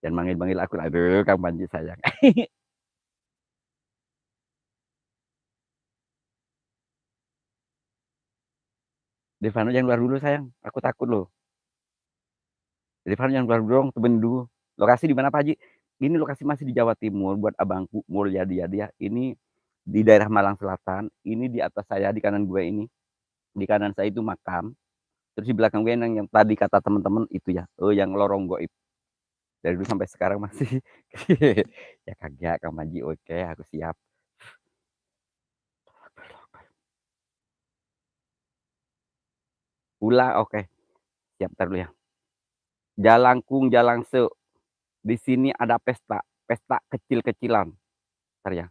A: Dan manggil-manggil aku. Aduh, Kang Panji sayang. Devano jangan keluar dulu sayang. Aku takut loh. Devano jangan keluar dulu dong. Temen dulu. Lokasi di mana Pak Haji? Ini lokasi masih di Jawa Timur. Buat abangku mulia dia. Ini di daerah Malang Selatan. Ini di atas saya, di kanan gue ini. Di kanan saya itu makam. Terus di belakang gue yang tadi kata teman-teman itu ya. Yang lorong goib. Dari dulu sampai sekarang masih. Ya kagak Kang Panji. Oke, aku siap. Pula oke. Siap, ntar dulu ya. Jalangkung, jalangse. Di sini ada pesta. Pesta kecil-kecilan. Ntar ya.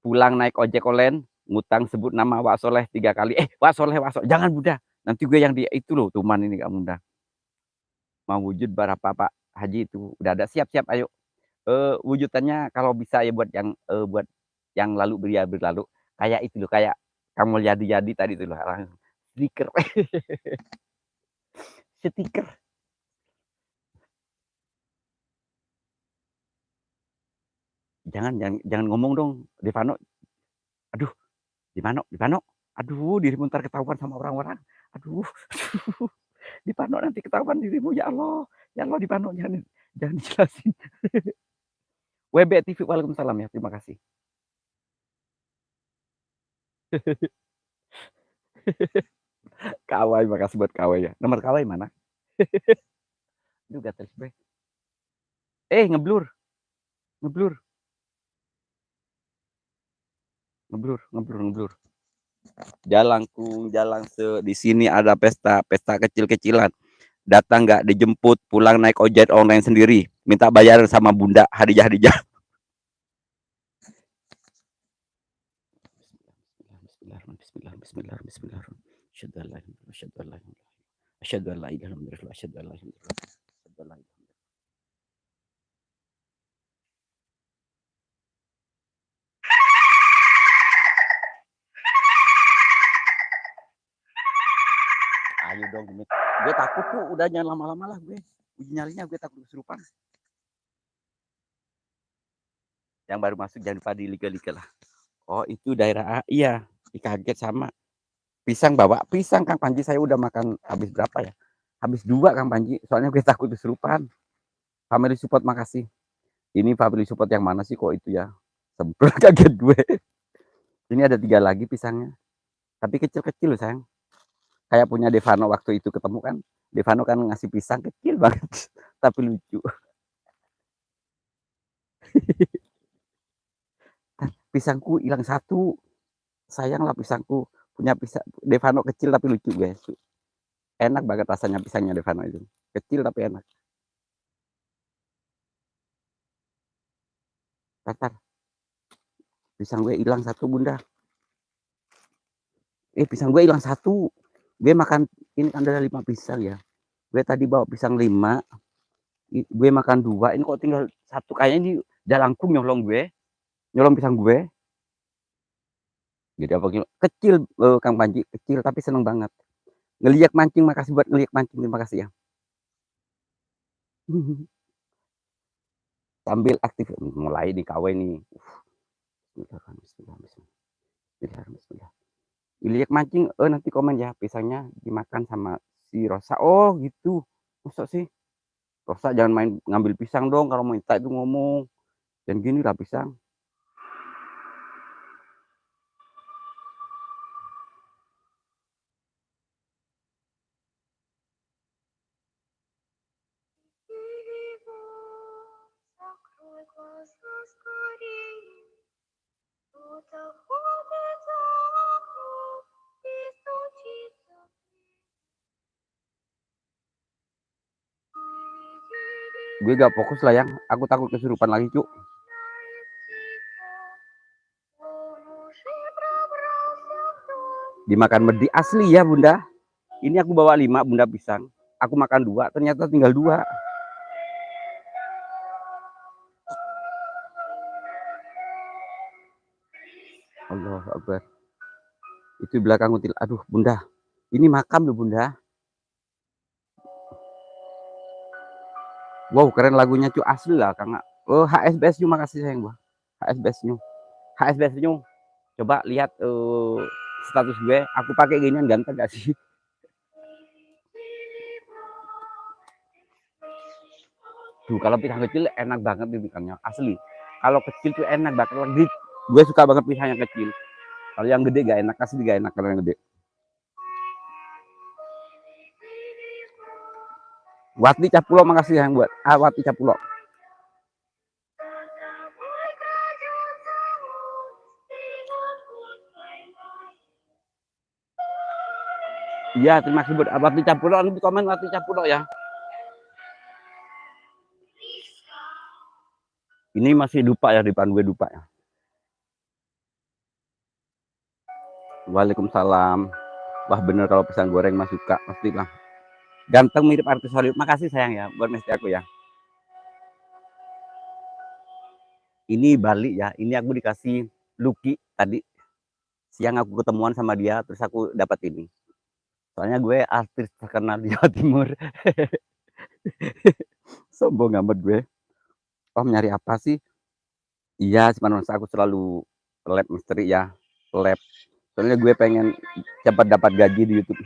A: Pulang naik ojek online, ngutang sebut nama Wak Soleh 3 kali. Wak Soleh, Wak Soleh. Jangan Bunda. Nanti gue yang di itu loh, tuman ini gak Bunda. Mau wujud berapa Pak Haji itu. Udah ada, siap-siap ayo. Wujudannya kalau bisa ya buat yang lalu berlalu. Kayak itu loh, kayak kamu jadi tadi itu loh. Stiker. Stiker. Jangan ngomong dong, Devano. Aduh, Devano. Aduh, dirimu ntar ketahuan sama orang-orang. Aduh. Devano nanti ketahuan dirimu, ya Allah. Ya Allah, Devano jangan dijelasin. WB TV, waalaikumsalam ya, terima kasih. Kawai, makasih buat Kawai ya. Nomor Kawai mana? Aduh, gatel gue. Ngeblur. Jalangkung, jalangse. Di sini ada pesta kecil-kecilan. Datang nggak dijemput, pulang naik ojek online sendiri. Minta bayaran sama Bunda, hadijah. Bismillahirrahmanirrahim. Asyhadu an la ilaha illallah. Ayo dong, gue takut tuh, udah jangan lama-lama lah gue. Nyarinya gue takut kesurupan. Yang baru masuk jangan lupa di liga-liga lah. Oh itu daerah A, iya. Kaget sama pisang, bawa pisang Kang Panji. Saya udah makan habis berapa ya? Habis 2 Kang Panji. Soalnya gue takut kesurupan. Family support, makasih. Ini family support yang mana sih kok itu ya? Sempet kaget gue. Ini ada 3 lagi pisangnya. Tapi kecil-kecil loh sayang. Kayak punya Devano waktu itu ketemu kan. Devano kan ngasih pisang kecil banget. Tapi lucu. Pisangku hilang 1. Sayang lah pisangku. Punya pisang Devano kecil tapi lucu guys. Enak banget rasanya pisangnya Devano itu. Kecil tapi enak. Tar, pisang gue hilang 1 bunda. Pisang gue hilang 1. Gue makan ini kan ada 5 pisang ya. Gue tadi bawa pisang 5. Gue makan 2. Ini kok tinggal 1. Kayaknya ini jalangkung nyolong gue. Nyolong pisang gue. Jadi apa kecil Kang Panji, kecil tapi seneng banget. Ngeliak mancing, makasih buat ngeliak mancing, terima kasih ya. Sambil aktif mulai di KW nih. Bismillah. Ngeliak mancing, nanti komen ya pisangnya dimakan sama si Rosa. Oh gitu. Masa sih? Rosa jangan main ngambil pisang dong kalau minta itu ngomong. Dan gini lah pisang. Gue gak fokus lah yang, aku takut kesurupan lagi cuk. Dimakan medi asli ya bunda. Ini aku bawa 5 bunda pisang. Aku makan 2, ternyata tinggal 2. Allah Akbar. Itu belakang util. Aduh bunda. Ini makam loh bunda. Wow keren lagunya cu asli lah Kang. Oh HSBS New makasih sayang gua. HSBS New. HSBS New. Coba lihat status gue. Aku pakai ginian ganteng gak sih? Duh kalau pisang kecil enak banget dimakannya asli. Kalau kecil tuh enak banget lagi. Gue suka banget pisang yang kecil. Kalau yang gede gak enak, asli gak enak kalau yang gede. Wati Capulo makasih yang buat. Wati Capulo. Iya, terima kasih buat Wati Capulo. Nanti komen Wati Capulo ya. Ini masih dupa ya, depan gue dupa ya. Waalaikumsalam. Wah bener kalau pisang goreng mas suka, pastilah. Ganteng mirip artis Hollywood. Makasih sayang ya buat mesti aku ya. Ini Bali ya. Ini aku dikasih Lucky tadi. Siang aku ketemuan sama dia, terus aku dapat ini. Soalnya gue artis terkenal di Jawa Timur. Sombong amat gue. Oh nyari apa sih? Iya, cuman aku selalu lab misteri ya. Lab. Soalnya gue pengen cepat dapat gaji di YouTube.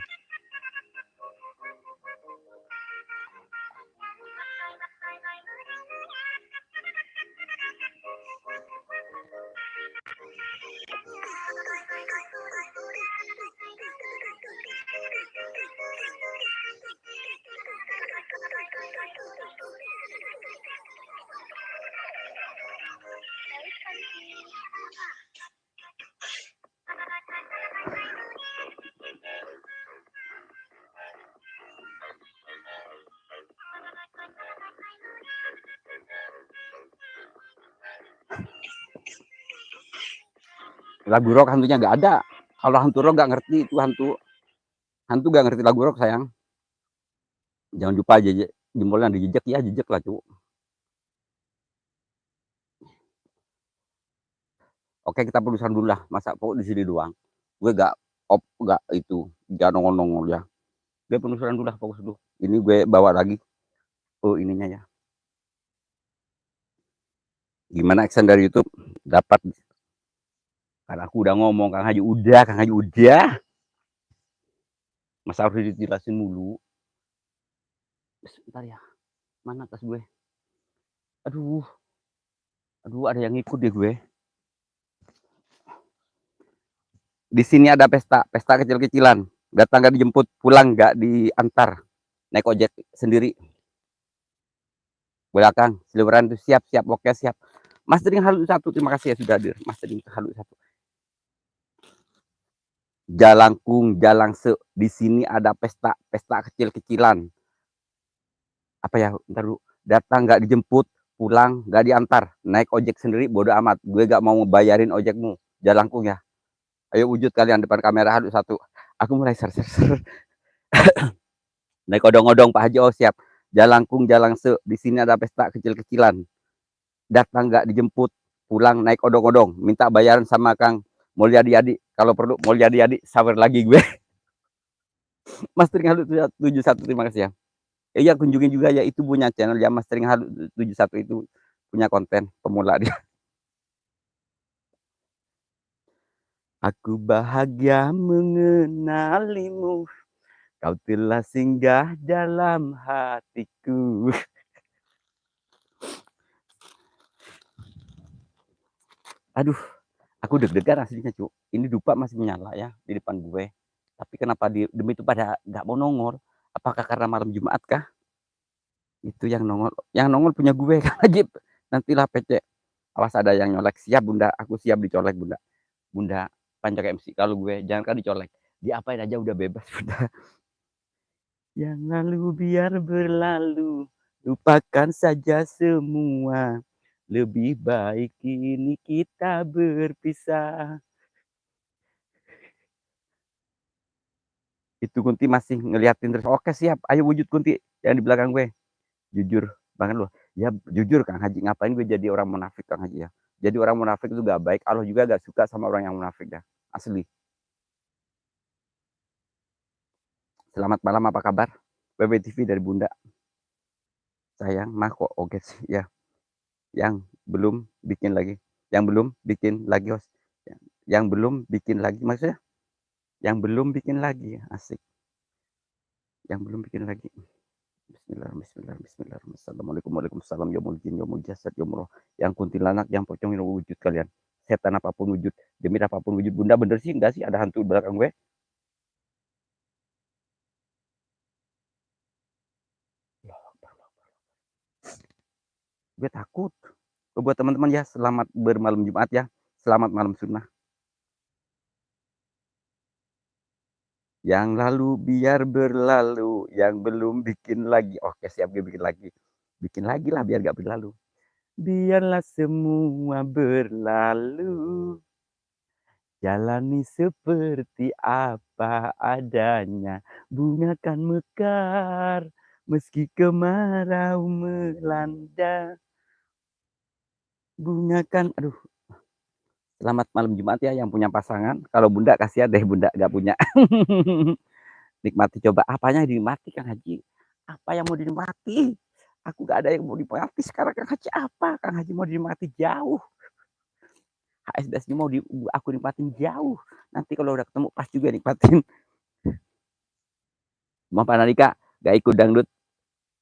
A: Lagu rock hantunya nggak ada. Kalau hantu rock nggak ngerti itu hantu. Hantu nggak ngerti lagu rock sayang. Jangan lupa aja jempolnya dijejek ya, jejek lah cu. Oke kita perusahaan dulu lah, masa pokok di sini doang. Gue gak gak itu, gak nongol-nongol ya. Gue penelusuran dulu lah, fokus dulu. Ini gue bawa lagi. Oh ininya ya. Gimana action dari YouTube? Dapat. Karena aku udah ngomong, Kang Haji udah. Masa harus dijelasin mulu. Sebentar ya. Mana tas gue? Aduh. Aduh, ada yang ngikut deh gue. Di sini ada pesta kecil-kecilan. Datang nggak dijemput, pulang nggak diantar. Naik ojek sendiri. Belakang, seliweran tuh siap, oke siap. Mas Dring Halu 1, terima kasih ya sudah hadir. Mas Dring Halu 1. Jalangkung, Jalangse, di sini ada pesta kecil-kecilan. Apa ya, ntar dulu. Datang nggak dijemput, pulang nggak diantar. Naik ojek sendiri, bodo amat. Gue nggak mau bayarin ojekmu. Jalangkung ya. Ayo wujud kalian depan kamera Halu 1. Aku mulai ser. Naik odong-odong Pak Haji, oh siap. Jalangkung, Jalangse, di sini ada pesta kecil-kecilan. Datang nggak dijemput, pulang naik odong-odong, minta bayaran sama Kang Mulyadi, kalau perlu Mulyadi sawer lagi gue. Mas Tring Halu 71, terima kasih ya. Iya, kunjungin juga ya, itu punya channel ya, Mas Tring Halu 71 itu punya konten pemula dia. Aku bahagia mengenalimu, kau telah singgah dalam hatiku. Aduh, aku deg-degan aslinya cu. Ini dupa masih menyala ya di depan gue. Tapi kenapa demi itu pada nggak mau nongol? Apakah karena malam Jumat kah? Itu yang nongol. Yang nongol punya gue kan Ajib. Nantilah PC. Awas ada yang nyolek. Siap Bunda, aku siap dicolek Bunda. Bunda panjang MC. Kalau gue jangan kan dicolek. Diapain aja udah bebas Bunda. Yang lalu biar berlalu. Lupakan saja semua. Lebih baik ini kita berpisah. Itu Kunti masih ngeliatin terus. Oke siap, ayo wujud Kunti yang di belakang gue. Jujur banget loh. Ya jujur Kang Haji, ngapain gue jadi orang munafik Kang Haji ya. Jadi orang munafik itu gak baik. Allah juga gak suka sama orang yang munafik ya. Asli. Selamat malam, apa kabar? WWTV dari Bunda. Sayang, mah kok oke sih ya. Yang belum bikin lagi. Yang belum bikin lagi host. Yang belum bikin lagi maksudnya. Yang belum bikin lagi. Asik. Yang belum bikin lagi. Bismillahirrahmanirrahim. Assalamualaikum waalaikumsalam. Yaumul jin, yaumul jasad, yaumul roh. Yang kuntilanak, yang pocong, yang wujud kalian. Setan apapun wujud, demi apapun wujud. Bunda bener sih enggak sih ada hantu di belakang gue? Gue takut. Buat teman-teman ya, selamat bermalam Jumat ya. Selamat malam sunnah. Yang lalu biar berlalu, yang belum bikin lagi. Oke siap, gue bikin lagi. Bikin lagi lah biar gak berlalu. Biarlah semua berlalu. Jalani seperti apa adanya. Bunga kan mekar meski kemarau melanda. Bunga kan, aduh. Selamat malam Jumat ya yang punya pasangan. Kalau Bunda kasihan deh Bunda gak punya. Nikmati coba. Apanya dinikmati Kang Haji? Apa yang mau dinikmati? Aku gak ada yang mau dinikmati sekarang Kang Haji. Apa Kang Haji mau dinikmati jauh? HSBS mau aku nikmatin jauh. Nanti kalau udah ketemu pas juga nikmatin. Mau Pak Nalika gak ikut dangdut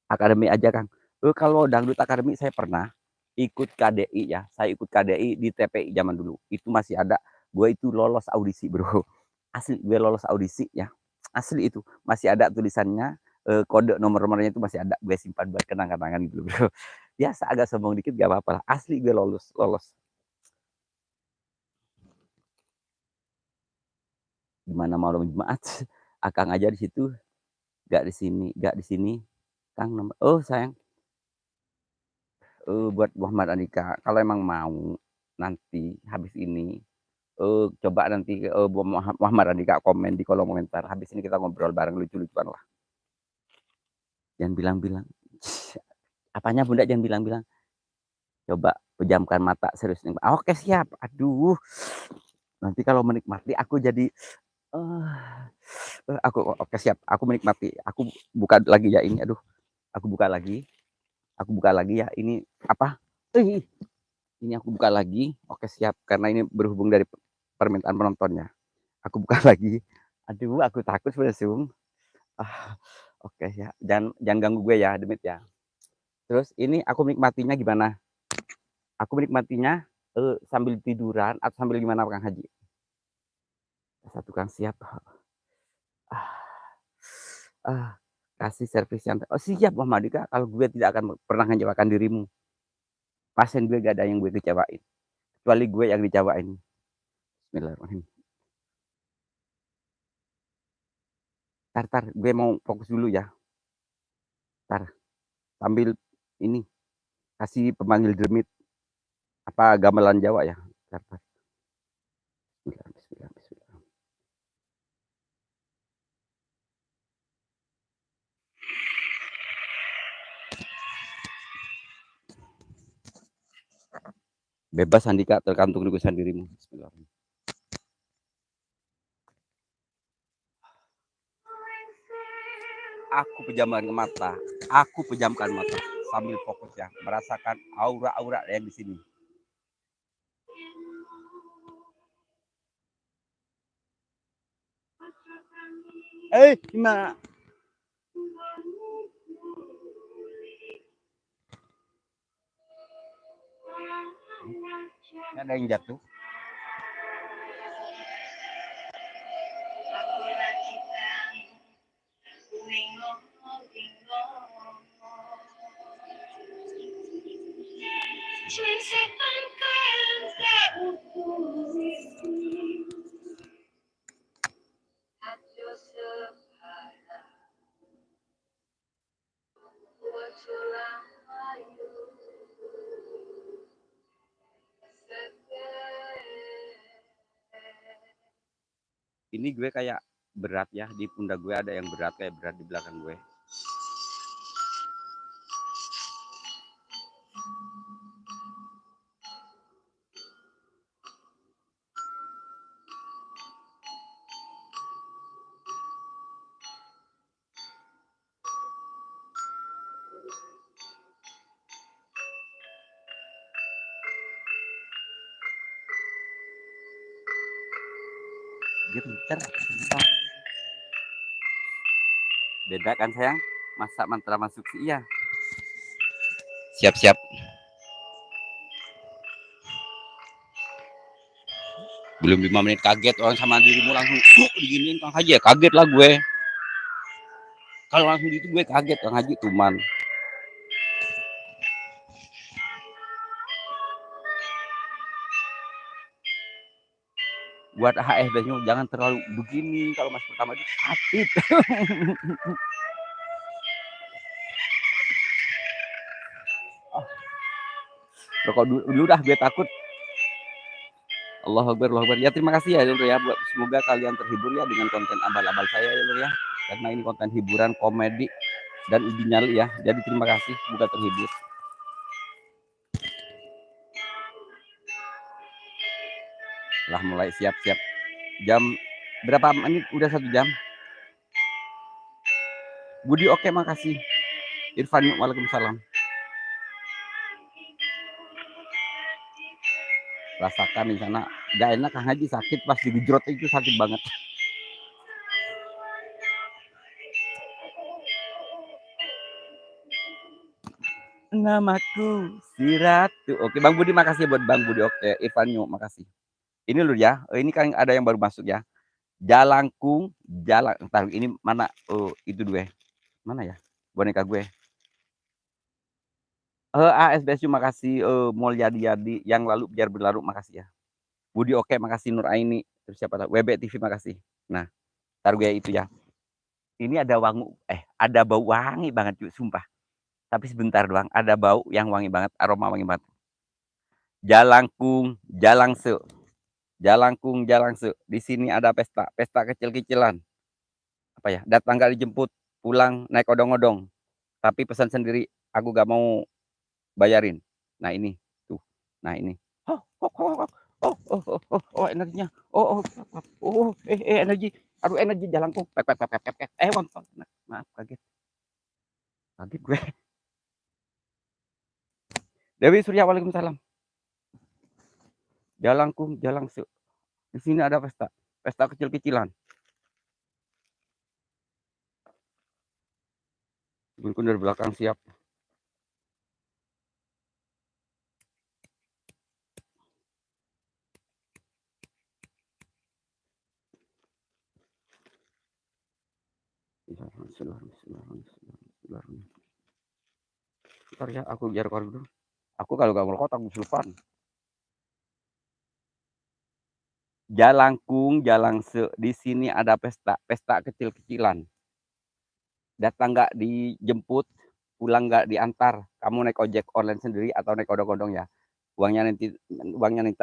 A: akademi aja Kang. Kalau dangdut akademi saya pernah ikut KDI ya. Saya ikut KDI di TPI zaman dulu. Itu masih ada. Gue itu lolos audisi bro. Asli gue lolos audisi ya. Asli itu masih ada tulisannya. Kode nomor-nomornya itu masih ada. Gue simpan buat kenang-kenangan gitu bro. Biasa agak sombong dikit gak apa-apa lah. Asli gue lolos. Gimana malam Jumat? Akang aja di situ. Gak di sini. Kang nomor. Oh sayang. Buat Muhammad Andika, kalau emang mau nanti habis ini, coba nanti Muhammad Andika komen di kolom komentar. Habis ini kita ngobrol bareng lucu-lucuan lah. Jangan bilang-bilang. Apanya Bunda jangan bilang-bilang. Coba pejamkan mata serius. Oke siap. Aduh. Nanti kalau menikmati aku jadi aku oke siap. Aku menikmati. Aku buka lagi ya ini. Aduh. Aku buka lagi. Ya. Ini apa? Ini aku buka lagi. Oke siap. Karena ini berhubung dari permintaan penontonnya. Aku buka lagi. Aduh, aku takut sebenarnya Sung. Oke ya. Jangan ganggu gue ya, Demit ya. Terus ini aku menikmatinya gimana? Aku menikmatinya sambil tiduran atau sambil gimana Kang Haji? Satu Kang siap. Ah, ah, kasih servis yang oh siap Muhammad Dika, kalau gue tidak akan pernah mengecewakan dirimu. Pasien gue gak ada yang gue kecewain, kecuali gue yang dikecewain. Bismillahirrahmanirrahim. Tar, gue mau fokus dulu ya. Tar, sambil ini kasih pemanggil demit apa gamelan Jawa ya. Tar. Bismillah, bismillah, bismillah. Bebas Andika, tergantung urusan dirimu. Bismillahirrahmanirrahim. Aku pejamkan mata sambil fokus ya, merasakan aura-aura yang di sini. Gimana? Ada yang jatuh. Ini gue kayak berat ya, di pundak gue ada yang berat, kayak berat di belakang gue. Gentar. Beda kan sayang? Masa mantra masuk sih iya. Siap-siap. Belum 5 menit kaget orang sama dirimu langsung diginiin Kang Haji ya, kaget lah gue. Kalau langsung gitu gue kaget Kang Haji tuman. Buat HSB-nya jangan terlalu begini, kalau mas pertama itu sakit. Rokok dulu dah, gue takut. Allahu Akbar, Allahu Akbar. Ya terima kasih ya Lur ya. Semoga kalian terhibur ya dengan konten abal-abal saya ya Lur ya. Karena ini konten hiburan, komedi, dan uji nyali ya. Jadi terima kasih, semoga terhibur. Lah mulai siap-siap. Jam berapa menit? Udah 1 jam. Budi oke, makasih. Irfan, waalaikumsalam. Rasakan di sana gak enak Kang Haji, sakit pas digejrot itu, sakit banget. Namaku si Ratu. Oke Bang Budi, makasih buat Bang Budi. Oke Irfanyo, makasih. Ini Lur ya, ini kan ada yang baru masuk ya. Jalangkung, entar ini mana? Oh itu gue. Mana ya boneka gue? ASBSU makasih. Mulyadi yang lalu biar berlalu, makasih ya. Budi oke, makasih. Nur Aini, terus siapa tahu WB TV, makasih. Nah, taruh gue itu ya. Ini ada ada bau wangi banget cuy, sumpah. Tapi sebentar doang, ada bau yang wangi banget, aroma wangi banget. Jalangkung, jalangse. Jalangkung, jalangse. Di sini ada pesta kecil-kecilan. Apa ya? Datang gak dijemput, pulang naik odong-odong. Tapi pesan sendiri, aku gak mau bayarin. Nah ini tuh, nah ini. Energinya. Energi. Aduh energi jalangkung. Maaf kaget. Kaget gue. Dewi Surya, waalaikumsalam. Jalangkung, jalangse. Di sini ada pesta kecil-kecilan. Dari belakang siap. Bismillahirrahmanirrahim. Bentar ya, aku biar keluar dulu. Aku kalau gak ngerokok aku kesurupan. Jalangkung, Jalangse, di sini ada pesta, pesta kecil-kecilan. Datang nggak dijemput, pulang nggak diantar. Kamu naik ojek online sendiri atau naik odong-odong ya. Uangnya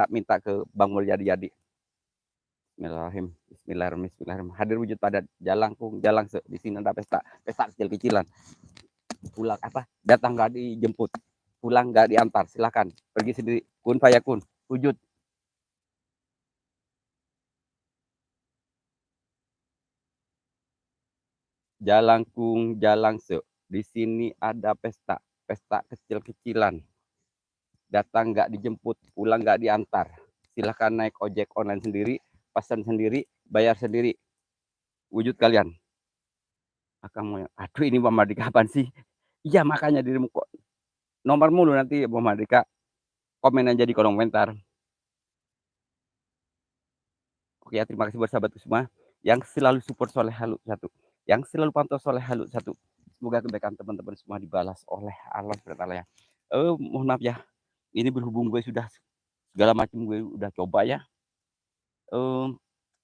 A: minta ke Bang Mulyadi. Bismillahirrahmanirrahim. Bismillahirrahmanirrahim. Hadir wujud padat. Jalangkung, Jalangse, di sini ada pesta, pesta kecil-kecilan. Pulang apa? Datang nggak dijemput, pulang nggak diantar. Silakan pergi sendiri. Kun fayakun. Wujud. Jalangkung, Jalangse. Di sini ada pesta, pesta kecil-kecilan. Datang nggak dijemput, pulang nggak diantar. Silahkan naik ojek online sendiri, pesan sendiri, bayar sendiri. Wujud kalian. Aduh ini Mama Mardika kapan sih? Iya makanya dirimu kok nomor mulu nanti Mama Mardika. Komen aja di kolom komentar. Oke ya, terima kasih buat sahabatku semua yang selalu support Soleh Halu satu, yang selalu pantau Soleh Halu satu. Semoga kebaikan teman-teman semua dibalas oleh Allah SWT ya. Mohon maaf ya, ini berhubung gue sudah segala macam gue udah coba ya.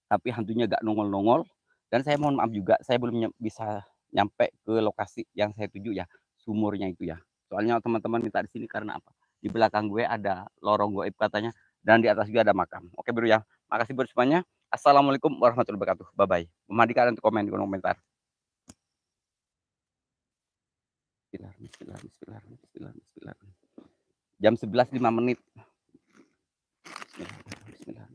A: Tapi hantunya gak nongol-nongol. Dan saya mohon maaf juga, saya belum bisa nyampe ke lokasi yang saya tuju ya, sumurnya itu ya. Soalnya teman-teman minta di sini karena apa? Di belakang gue ada lorong goib katanya, dan di atas juga ada makam. Oke bro ya, makasih buat semuanya. Assalamualaikum warahmatullahi wabarakatuh. Bye bye. Memadikan untuk komen di kolom komentar. Bismillah. Jam 11.05. Bismillah.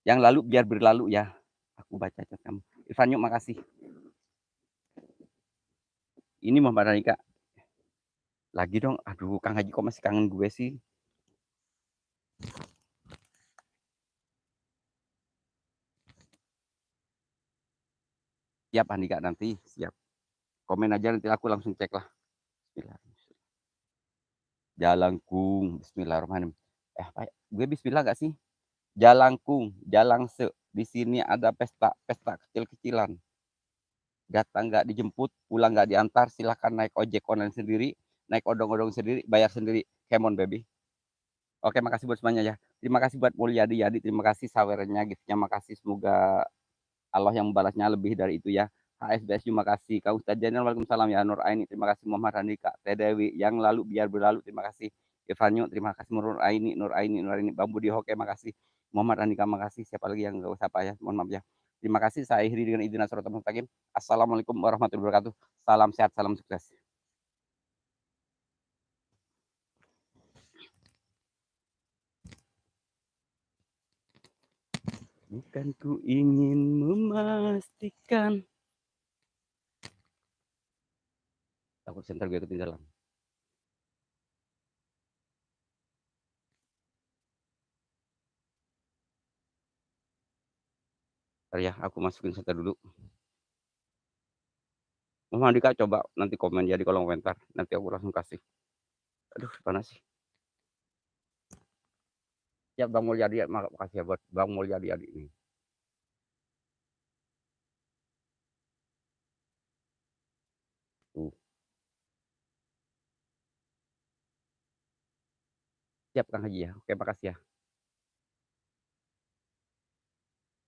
A: Yang lalu biar berlalu ya. Aku baca chat kamu. Irfan yuk makasih. Ini Muhammad Ranika. Lagi dong. Aduh, Kang Haji kok masih kangen gue sih? Siap Andika nanti, siap. Komen aja nanti aku langsung cek lah. Bismillahirrahmanirrahim. Jalangkung, Bismillahirrahmanirrahim. Apa ya? Gue Bismillah gak sih? Jalangkung, Jalangse. Di sini ada pesta, pesta kecil-kecilan. Datang nggak dijemput, pulang nggak diantar, silahkan naik ojek online sendiri, naik odong-odong sendiri, bayar sendiri. Come on baby. Oke, makasih buat semuanya ya. Terima kasih buat Mulyadi Yadi, terima kasih sawerannya, giftnya, makasih. Semoga Allah yang membalasnya lebih dari itu ya. HSBS terima kasih. Kak Ustadz Jainal, waalaikumsalam ya. Nur Aini, terima kasih. Muhammad Randi, Kak Teh Dewi, yang lalu biar berlalu, terima kasih. Irfanyo, terima kasih. Nur Aini, Bambu di Hoke, makasih. Muhammad Randika, makasih. Siapa lagi yang nggak usah apa ya, mohon maaf ya. Terima kasih. Saya akhiri dengan izin asrotul mustaqim. Assalamualaikum warahmatullahi wabarakatuh. Salam sehat, salam sukses. Bukan ku ingin memastikan. Takut center gue ketinggalan. Ntar ya, aku masukin center dulu. Muhammad Andika coba nanti komen ya di kolom komentar. Nanti aku langsung kasih. Aduh, panas sih. Ya Bang Mulyadi, makasih ya buat Bang Mulyadi ini. Tuh. Siap Kang Haji ya. Oke, makasih ya.